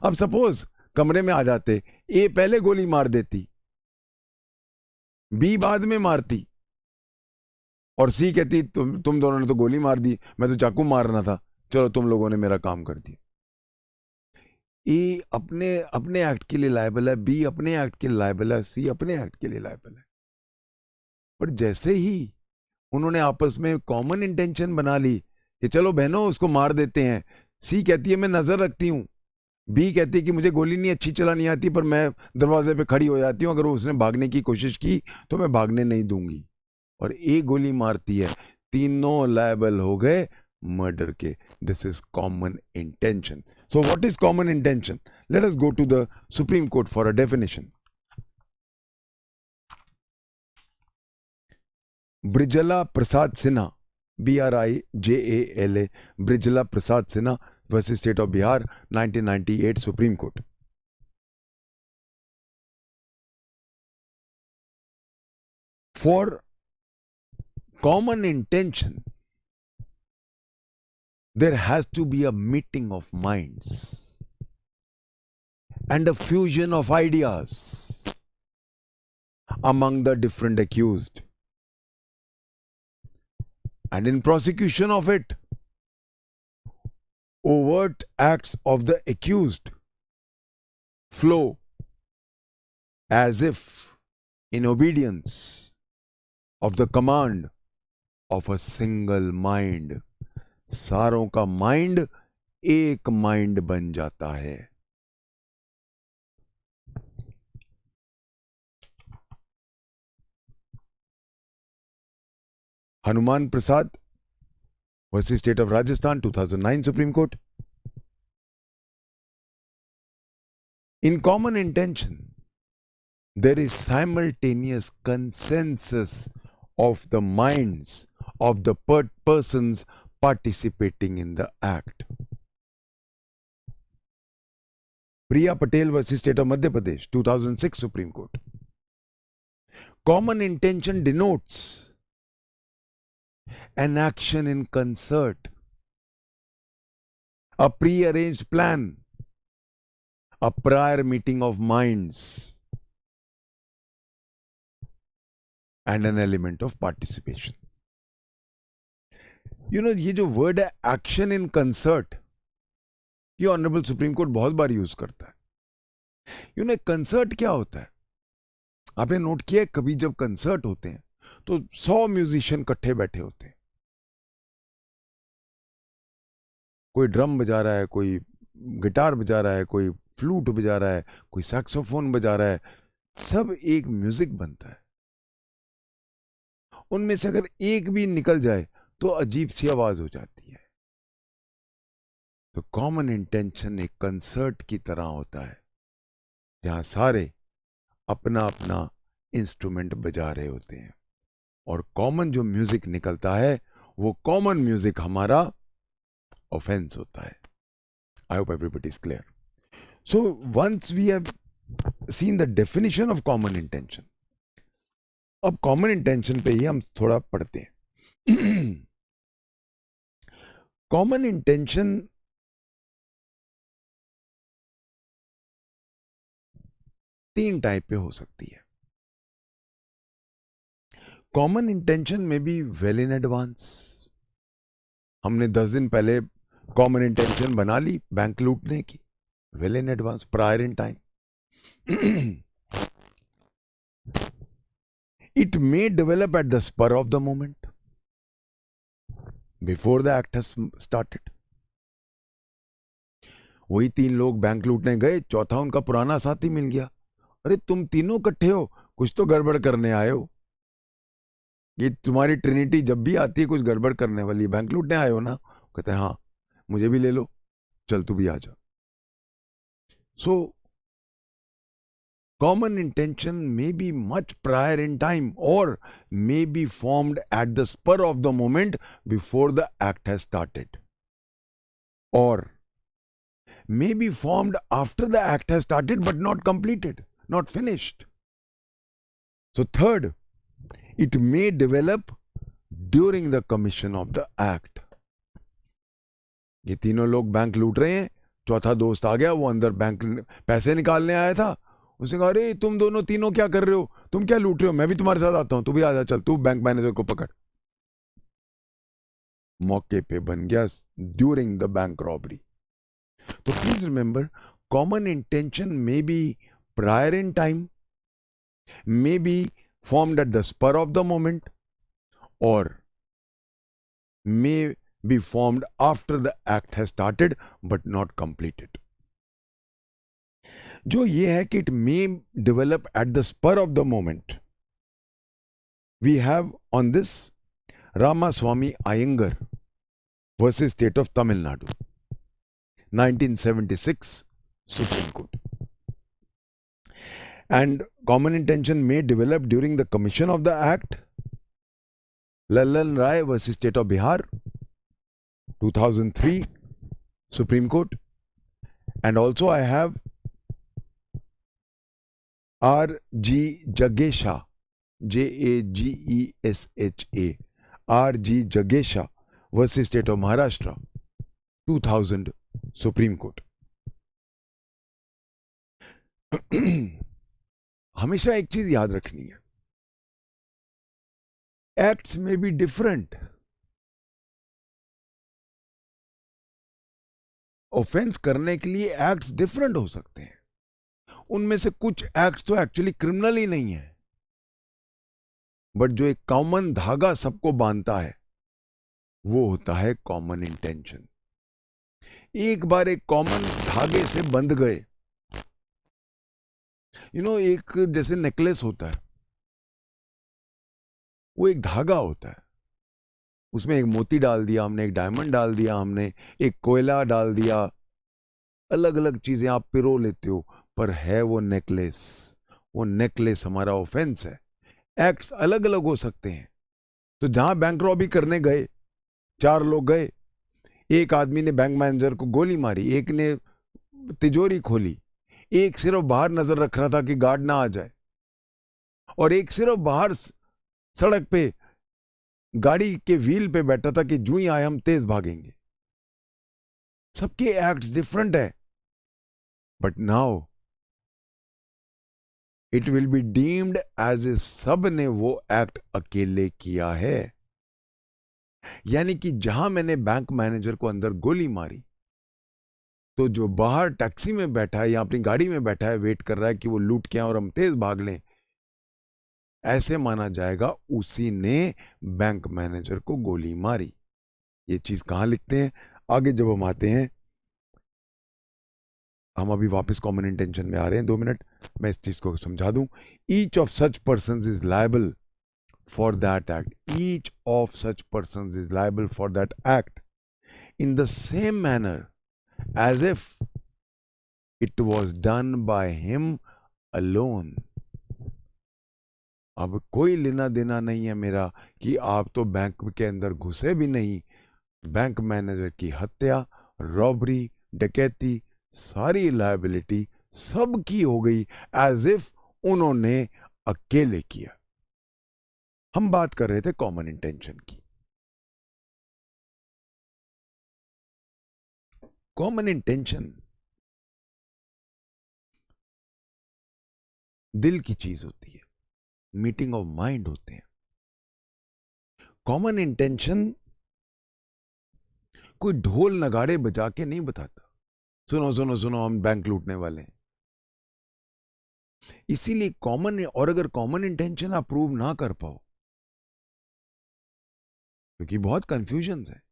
अब सपोज कमरे में आ जाते, ए पहले गोली मार देती, बी बाद में मारती, और सी कहती तुम दोनों ने तो गोली मार दी, मैं तो चाकू मारना था, चलो तुम लोगों ने मेरा काम कर दिया. ए अपने एक्ट के लिए लायबल है, बी अपने एक्ट के लिए लायबल है, सी अपने एक्ट के लिए लायबल है. पर जैसे ही उन्होंने आपस में कॉमन इंटेंशन बना ली कि चलो बहनों उसको मार देते हैं, सी कहती है मैं नजर रखती हूं, बी कहती है कि मुझे गोली नहीं अच्छी चलानी आती, पर मैं दरवाजे पे खड़ी हो जाती हूं, अगर उसने भागने की कोशिश की तो मैं भागने नहीं दूंगी, और ए गोली मारती है. तीनों लायबल हो गए मर्डर के. This is common intention. So what is common intention? Let us go to the supreme court for a definition. Brijala Prasad Sinha, BRIJALA, Brijala Prasad Sinha versus state of Bihar, 1998 supreme court. For common intention, there has to be a meeting of minds. and a fusion of ideas among the different accused. And in prosecution of it, overt acts of the accused flow as if in obedience of the command of a single mind. सारों का mind एक mind बन जाता है. Hanuman Prasad versus State of Rajasthan, 2009 Supreme Court. In common intention, there is simultaneous consensus of the minds of the persons participating in the act. Priya Patel versus State of Madhya Pradesh, 2006 Supreme Court. Common intention denotes an action in concert, a pre-arranged plan, a prior meeting of minds, and an element of participation. You know, ये जो word है action in concert, ये honourable supreme court बहुत बार use करता है. You know concert क्या होता है? आपने नोट किया कभी जब कंसर्ट होते हैं तो 100 म्यूजिशियन इकट्ठे बैठे होते हैं. कोई ड्रम बजा रहा है, कोई गिटार बजा रहा है, कोई फ्लूट बजा रहा है, कोई सैक्सोफोन बजा रहा है. सब एक म्यूजिक बनता है. उनमें से अगर एक भी निकल जाए तो अजीब सी आवाज हो जाती है. तो कॉमन इंटेंशन एक कंसर्ट की तरह होता है जहां सारे अपना अपना इंस्ट्रूमेंट बजा रहे होते हैं और कॉमन जो म्यूजिक निकलता है वो कॉमन म्यूजिक हमारा ऑफेंस होता है. I hope everybody is clear. So once we have seen the definition of common intention, अब कॉमन इंटेंशन पे ही हम थोड़ा पढ़ते हैं. कॉमन इंटेंशन तीन टाइप पे हो सकती है. कॉमन इंटेंशन में बी वेल इन एडवांस. हमने 10 दिन पहले कॉमन इंटेंशन बना ली बैंक लूटने की. Well in advance, prior in time. It may develop at the spur of the moment before the act has started. वही 3 लोग बैंक लूटने गए, चौथा उनका पुराना साथी मिल गया. अरे तुम तीनों इकट्ठे हो, कुछ तो गड़बड़ करने आए हो. ये तुम्हारी ट्रिनिटी जब भी आती है कुछ गड़बड़ करने वाली, बैंक लूटने आए हो ना. कहते हैं हाँ, मुझे भी ले लो, चल तू भी आ जा. So common intention may be much prior in time और may be formed at the spur of the moment before the act has started, और may be formed after the act has started but not completed, not finished. So third, it may develop during the commission of the act. ये तीनों लोग bank लूट रहे हैं, चौथा दोस्त आ गया, वो अंदर बैंक पैसे निकालने आया था. उसने कहा अरे तुम दोनों तीनों क्या कर रहे हो, तुम क्या लूट रहे हो, मैं भी तुम्हारे साथ आता हूं, तू भी आ जा, चल तू बैंक मैनेजर को पकड़. मौके पे बन गया during the bank robbery. So please remember, common intention may be prior in time, may be formed at the spur of the moment, or may be formed after the act has started but not completed. जो ये है कि it may develop at the spur of the moment. We have on this Ramaswamy Iyengar versus State of Tamil Nadu, 1976 Supreme Court. And common intention may develop during the commission of the act. Lallan Rai versus State of Bihar, 2003 Supreme Court. And also I have R.G. Jagesha, Jagesha, R.G. Jagesha versus State of Maharashtra, 2000 Supreme Court. हमेशा एक चीज याद रखनी है, acts में be different. Offence करने के लिए एक्ट्स डिफरेंट हो सकते हैं, उनमें से कुछ एक्ट्स तो एक्चुअली क्रिमिनल ही नहीं है, बट जो एक कॉमन धागा सबको बांधता है वो होता है कॉमन इंटेंशन। एक बार एक कॉमन धागे से बंध गए, एक जैसे नेकलेस होता है, वो एक धागा होता है, उसमें एक मोती डाल दिया हमने, एक डायमंड डाल दिया हमने, एक कोयला डाल दिया, अलग अलग चीजें आप पिरो लेते हो, पर है वो नेकलेस। वो नेकलेस हमारा ऑफेंस है। एक्ट्स अलग अलग हो सकते हैं। तो जहां बैंक रॉबी करने गए, 4 लोग गए, एक आदमी ने बैंक मैनेजर को गोली मारी, एक ने तिजोरी खोली, एक सिर्फ बाहर नजर रख रहा था कि गार्ड ना आ जाए, और एक सिर्फ बाहर सड़क पे गाड़ी के व्हील पे बैठा था कि जूं ही आए हम तेज भागेंगे। सबके एक्ट्स डिफरेंट है, but now it will be deemed as if सब ने वो एक्ट अकेले किया है। यानी कि जहां मैंने बैंक मैनेजर को अंदर गोली मारी, तो जो बाहर टैक्सी में बैठा है या अपनी गाड़ी में बैठा है, वेट कर रहा है कि वो लूट के आए और हम तेज भाग लें, ऐसे माना जाएगा उसी ने बैंक मैनेजर को गोली मारी। ये चीज कहां लिखते हैं? आगे जब हम आते हैं, हम अभी वापस कॉमन इंटेंशन में आ रहे हैं, 2 मिनट मैं इस चीज को समझा दूं। Each of such persons is liable for that act, each of such persons is liable for that act in the same manner as if it was done by him alone। अब कोई लेना देना नहीं है मेरा कि आप तो बैंक के अंदर घुसे भी नहीं, बैंक मैनेजर की हत्या, रॉबरी, डकैती, सारी लायबिलिटी सबकी हो गई एज इफ उन्होंने अकेले किया। हम बात कर रहे थे कॉमन इंटेंशन की। कॉमन इंटेंशन दिल की चीज होती है, मीटिंग ऑफ माइंड होते हैं। कॉमन इंटेंशन कोई ढोल नगाड़े बजा के नहीं बताता, सुनो सुनो सुनो हम बैंक लूटने वाले हैं। इसीलिए कॉमन, और अगर कॉमन इंटेंशन आप प्रूव ना कर पाओ, क्योंकि बहुत कंफ्यूजन है,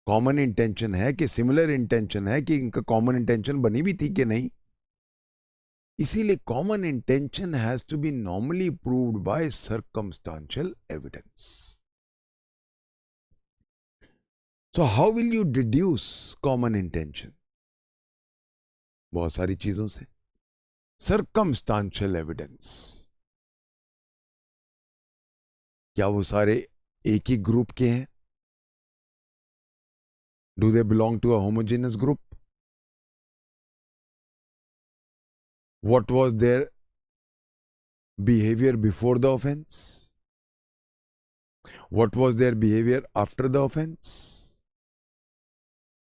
कॉमन इंटेंशन है कि सिमिलर इंटेंशन है कि इनका कॉमन इंटेंशन बनी भी थी कि नहीं, इसीलिए common intention has to be normally proved by circumstantial evidence. So how will you deduce common intention? बहुत सारी चीजों से। सर्कमस्टांशियल एविडेंस, क्या वो सारे एक ही ग्रुप के हैं? Do they belong to a homogeneous group? What was their behavior before the offense? What was their behavior after the offense?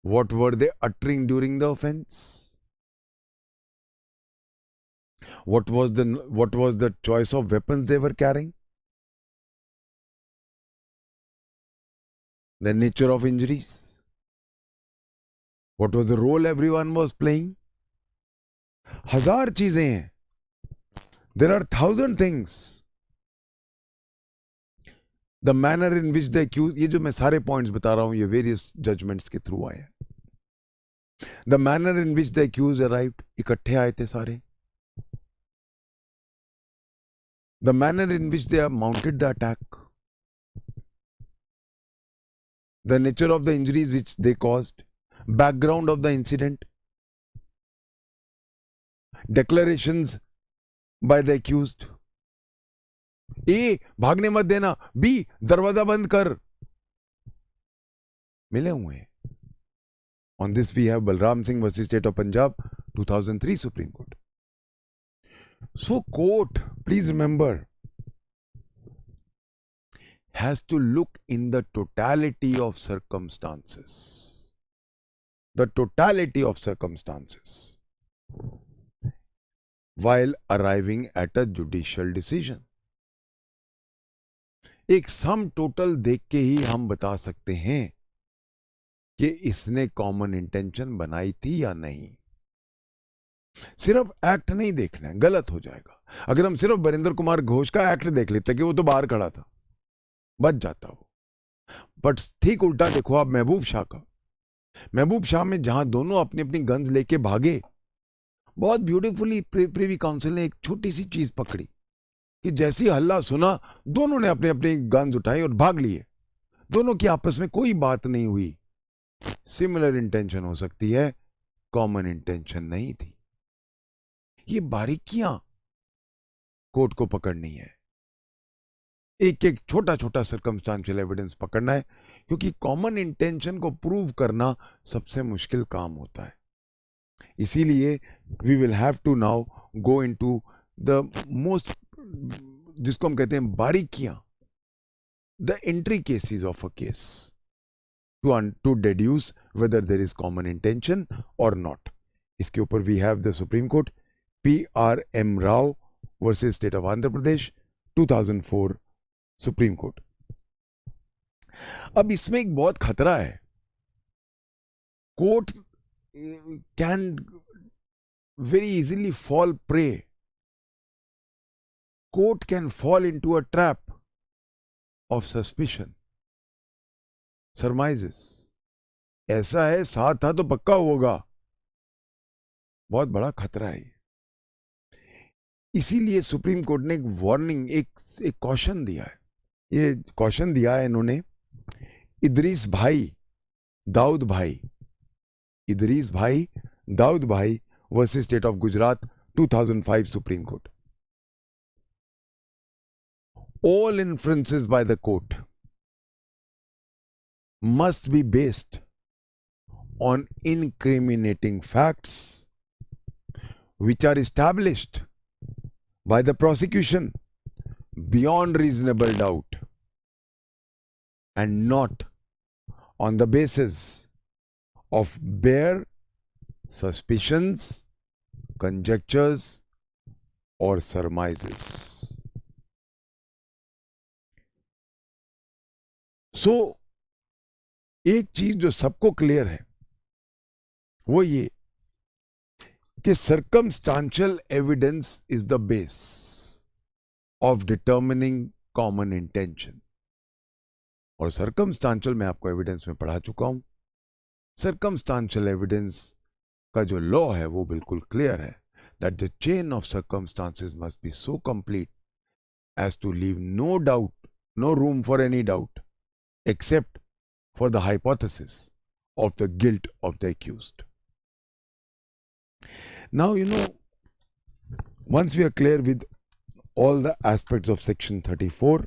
What were they uttering during the offense? What was the choice of weapons they were carrying? The nature of injuries? What was the role everyone was playing? हजार चीजें हैं. There are 1,000 things. The manner in which the accused, ये जो मैं सारे points बता रहा हूं, ये वेरियस जजमेंट्स के थ्रू आए हैं. The manner in which the accused arrived, इकट्ठे आए थे सारे. The manner in which they mounted the attack. The nature of the injuries which they caused. Background of the incident. Declarations by the accused. ए भागने मत देना, B दरवाजा बंद कर, मिले हुए हैं. On this we have Balram Singh versus State of Punjab, 2003 Supreme Court. So court, please remember, has to look in the totality of circumstances. The totality of circumstances. while arriving at a judicial decision. एक sum total देख के ही हम बता सकते हैं कि इसने common intention बनाई थी या नहीं। सिर्फ एक्ट नहीं देखना है, गलत हो जाएगा। अगर हम सिर्फ वीरेंद्र कुमार घोष का एक्ट देख लेते कि वो तो बाहर खड़ा था, बच जाता वो। बट ठीक उल्टा देखो आप महबूब शाह का। महबूब शाह में जहां दोनों अपनी अपनी गन्स लेके भागे, बहुत ब्यूटीफुली प्रीवी काउंसिल ने एक छोटी सी चीज पकड़ी कि जैसी हल्ला सुना, दोनों ने अपने अपने गन्स उठाई और भाग लिए। दोनों की आपस में कोई बात नहीं हुई। सिमिलर इंटेंशन हो सकती है, कॉमन इंटेंशन नहीं थी। ये बारीकियां कोर्ट को पकड़नी है, एक एक छोटा छोटा सर्कमस्टांशियल एविडेंस पकड़ना है, क्योंकि कॉमन इंटेंशन को प्रूव करना सबसे मुश्किल काम होता है। इसीलिए we will have to now go into the most, जिसको हम कहते हैं बारीकियां, the intricacies of a case to deduce whether there is common intention or not. इसके ऊपर we have the Supreme Court P.R.M. Rao versus State of Andhra Pradesh 2004 Supreme Court. अब इसमें एक बहुत खतरा है। Court can very easily fall prey. Court can fall into a trap of suspicion, surmises. ऐसा है, साथ था तो पक्का होगा। बहुत बड़ा खतरा है ये। इसीलिए सुप्रीम कोर्ट ने एक वार्निंग, एक कॉशन दिया है। ये कॉशन दिया है इन्होंने इदरीस भाई दाऊद भाई versus state of Gujarat 2005 supreme court. All inferences by the court must be based on incriminating facts which are established by the prosecution beyond reasonable doubt, and not on the basis of bare suspicions, conjectures or surmises. सो एक चीज जो सबको clear है वो ये कि circumstantial evidence is the base of determining common intention. और circumstantial मैं आपको एविडेंस में पढ़ा चुका हूं। सर्कमस्टांशियल एविडेंस का जो लॉ है वो बिल्कुल क्लियर है, that the chain of circumstances must be so complete as to leave no doubt, no room for any doubt except for the hypothesis of the guilt of the accused. Now, once we are clear with all the aspects of section 34,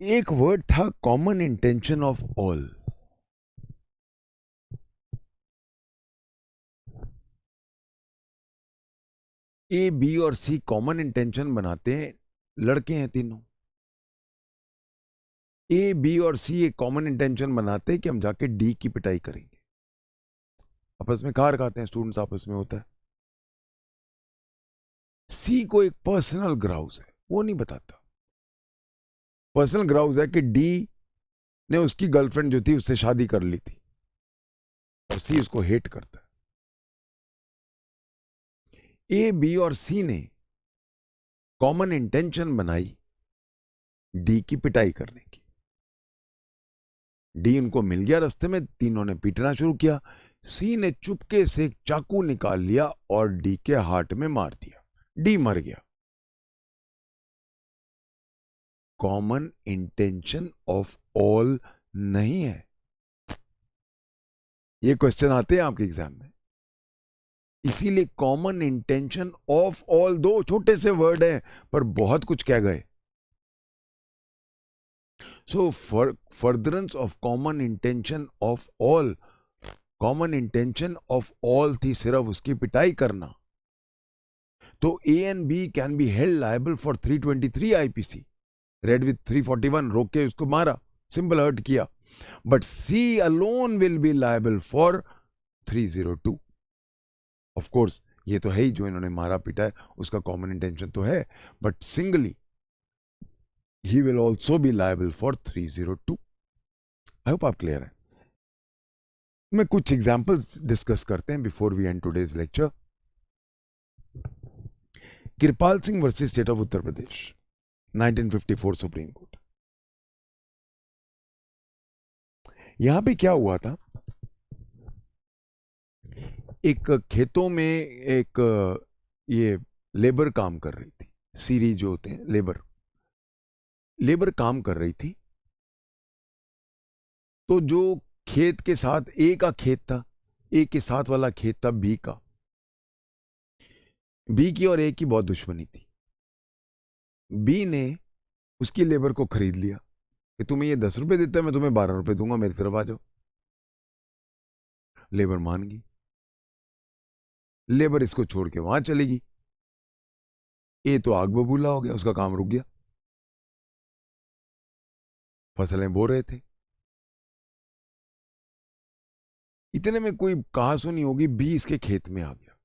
एक word था common intention of all. A, B और C common intention बनाते हैं, लड़के हैं तीनों। ए, B और सी एक कॉमन इंटेंशन बनाते हैं कि हम जाके डी की पिटाई करेंगे। आपस में खार खाते हैं, स्टूडेंट्स आपस में होता है। सी को एक पर्सनल ग्राउज है, वो नहीं बताता। पर्सनल ग्राउज है कि डी ने उसकी गर्लफ्रेंड जो थी उससे शादी कर ली थी और सी उसको हेट करता है। ए, बी और सी ने कॉमन इंटेंशन बनाई डी की पिटाई करने की। डी उनको मिल गया रास्ते में, तीनों ने पीटना शुरू किया। सी ने चुपके से एक चाकू निकाल लिया और डी के हार्ट में मार दिया। डी मर गया। कॉमन इंटेंशन ऑफ ऑल नहीं है। ये क्वेश्चन आते हैं आपके एग्जाम में। इसीलिए कॉमन इंटेंशन ऑफ ऑल, दो छोटे से वर्ड हैं पर बहुत कुछ कह गए। So furtherance of common intention of all, common intention of all थी सिर्फ उसकी पिटाई करना। तो A and B can be held liable for 323 IPC, read with 341, रोक के उसको मारा, सिंपल हर्ट किया। But C alone will be liable for 302। Of course ये तो है ही, जो इन्होंने मारा पीटा है उसका कॉमन इंटेंशन तो है, बट सिंगली ही will also be liable for 302। I hope आप क्लियर है। मैं कुछ एग्जाम्पल्स डिस्कस करते हैं before we end today's lecture. Kripal Singh versus state of Uttar Pradesh, 1954 supreme court. यहां पे क्या हुआ था, एक खेतों में एक ये लेबर काम कर रही थी, सीरी जो होते हैं लेबर काम कर रही थी। तो जो खेत के साथ ए का खेत था, ए के साथ वाला खेत था बी का। बी की और ए की बहुत दुश्मनी थी। बी ने उसकी लेबर को खरीद लिया कि तुम्हें ये 10 रुपए देता है, मैं तुम्हें 12 रुपए दूंगा, मेरी तरफ आ जाओ। लेबर मान गई। लेबर इसको छोड़ के वहां चलेगी। ए तो आग बबूला हो गया, उसका काम रुक गया। फसलें बो रहे थे। इतने में कोई कहा सुनी होगी, बी इसके खेत में आ गया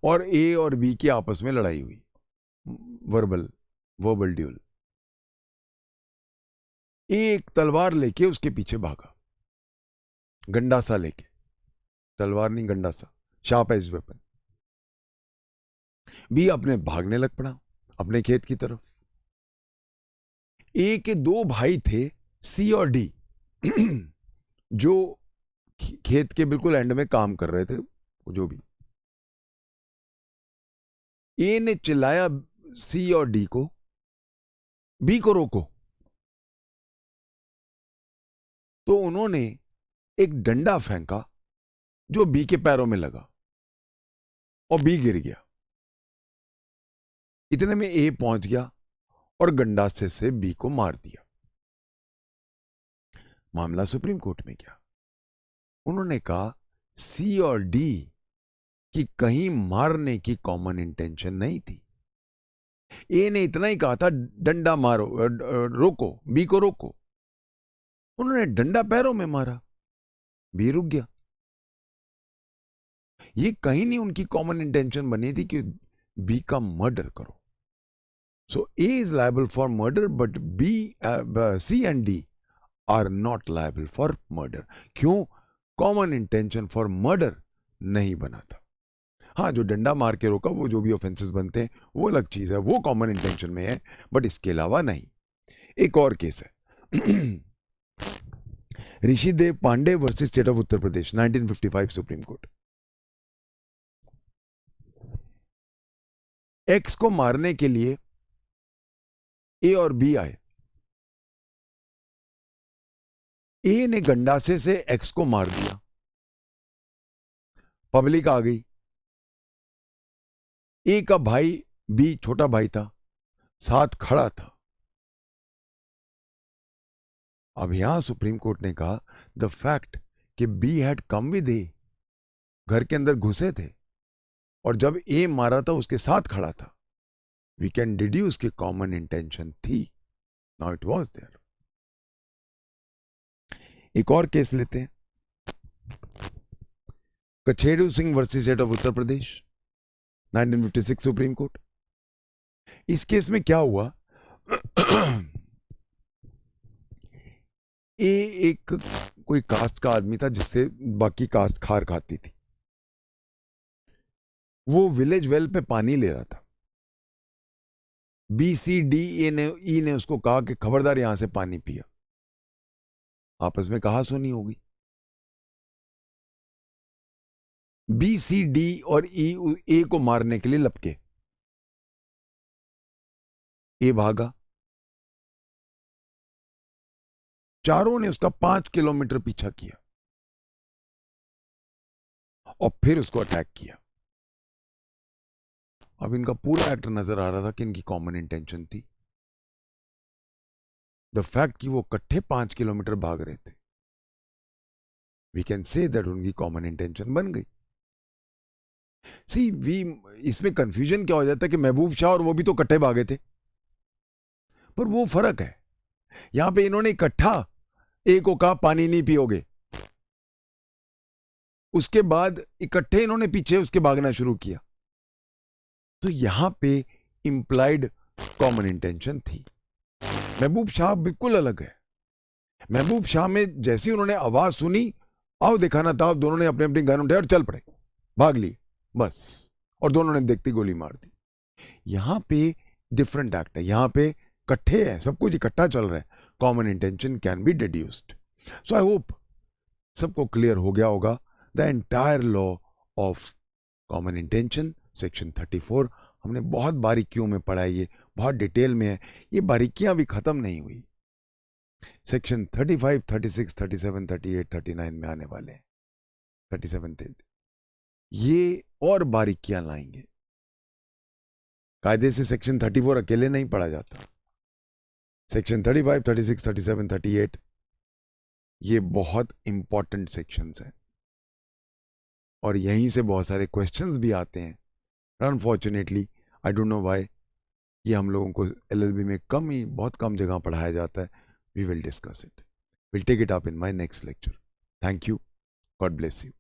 और ए और बी की आपस में लड़ाई हुई, वर्बल ड्यूल। ए एक तलवार लेके उसके पीछे भागा, गंडासा लेके, तलवार नहीं गंडासा, शार्प एज वेपन। बी अपने भागने लग पड़ा अपने खेत की तरफ। ए के दो भाई थे, सी और डी, जो खेत के बिल्कुल एंड में काम कर रहे थे। जो भी, ए ने चिल्लाया सी और डी को, बी को रोको। तो उन्होंने एक डंडा फेंका जो बी के पैरों में लगा और बी गिर गया। इतने में ए पहुंच गया और गंडासे से बी को मार दिया। मामला सुप्रीम कोर्ट में गया। उन्होंने कहा सी और डी की कहीं मारने की कॉमन इंटेंशन नहीं थी। ए ने इतना ही कहा था डंडा मारो, रोको, बी को रोको। उन्होंने डंडा पैरों में मारा, बी रुक गया। ये कहीं नहीं उनकी कॉमन इंटेंशन बनी थी कि बी का मर्डर करो। So A is liable for murder but B, C and D are not liable for murder. क्यों? कॉमन इंटेंशन फॉर मर्डर नहीं बना था। हाँ, जो डंडा मार के रोका, वो जो भी ऑफेंसेस बनते हैं वो अलग चीज है, वो कॉमन इंटेंशन में है, बट इसके अलावा नहीं। एक और केस है Rishidev Pandey versus state of Uttar Pradesh, 1955 supreme court. X को मारने के लिए ए और बी आए। ए ने गंडासे से एक्स को मार दिया, पब्लिक आ गई। ए का भाई बी, छोटा भाई था, साथ खड़ा था। अब यहां सुप्रीम कोर्ट ने कहा द फैक्ट कि बी हैड कम विद ए, घर के अंदर घुसे थे और जब ए मारा था उसके साथ खड़ा था, वी कैन डिड्यूस कि कॉमन इंटेंशन थी। Now it was there. एक और केस लेते हैं, Kacheru Singh versus state of Uttar Pradesh, 1956 supreme court. इस केस में क्या हुआ ए एक कोई कास्ट का आदमी था जिससे बाकी कास्ट खार खाती थी। वो विलेज वेल पे पानी ले रहा था। बी सी डी ई ने उसको कहा कि खबरदार यहां से पानी पिया। आपस में कहा सुनी होगी। बी सी डी और ई ए को मारने के लिए लपके। ए भागा, चारों ने उसका 5 किलोमीटर पीछा किया और फिर उसको अटैक किया। अब इनका पूरा एक्ट नजर आ रहा था कि इनकी कॉमन इंटेंशन थी। द फैक्ट कि वो इकट्ठे 5 किलोमीटर भाग रहे थे, वी कैन से दैट उनकी कॉमन इंटेंशन बन गई। सी वी, इसमें कंफ्यूजन क्या हो जाता है कि महबूब शाह और वो भी तो इकट्ठे भागे थे, पर वो फर्क है। यहां पे इन्होंने इकट्ठा ए को कहा पानी नहीं पियोगे, उसके बाद इकट्ठे इन्होंने पीछे उसके भागना शुरू किया। तो यहां पे इंप्लाइड कॉमन इंटेंशन थी। महबूब शाह बिल्कुल अलग है। महबूब शाह में जैसी उन्होंने आवाज सुनी, आओ दिखाना था, दोनों ने अपने अपने गन उठाए और चल पड़े, भाग लिए बस, और दोनों ने देखती गोली मार दी। यहां पे डिफरेंट एक्ट है, यहां पे इकट्ठे है, सब कुछ इकट्ठा चल रहा है, common intention can be deduced. So I hope सबको क्लियर हो गया होगा the entire law of common intention section 34। हमने बहुत बारीकियों में पढ़ा है, ये बहुत डिटेल में है, ये बारीकियां भी खत्म नहीं हुई। सेक्शन 35, 36, 37, 38, 39 में आने वाले हैं, 37 ये और बारीकियां लाएंगे। कायदे से सेक्शन 34 अकेले नहीं पढ़ा जाता, सेक्शन 35, 36, 37, 38 ये बहुत इंपॉर्टेंट सेक्शंस हैं, और यहीं से बहुत सारे क्वेश्चंस भी आते हैं। Unfortunately I don't know why, ये हम लोगों को एलएलबी में बहुत कम जगह पढ़ाया जाता है। We will discuss it, will take it up in my next lecture. Thank you, God bless you.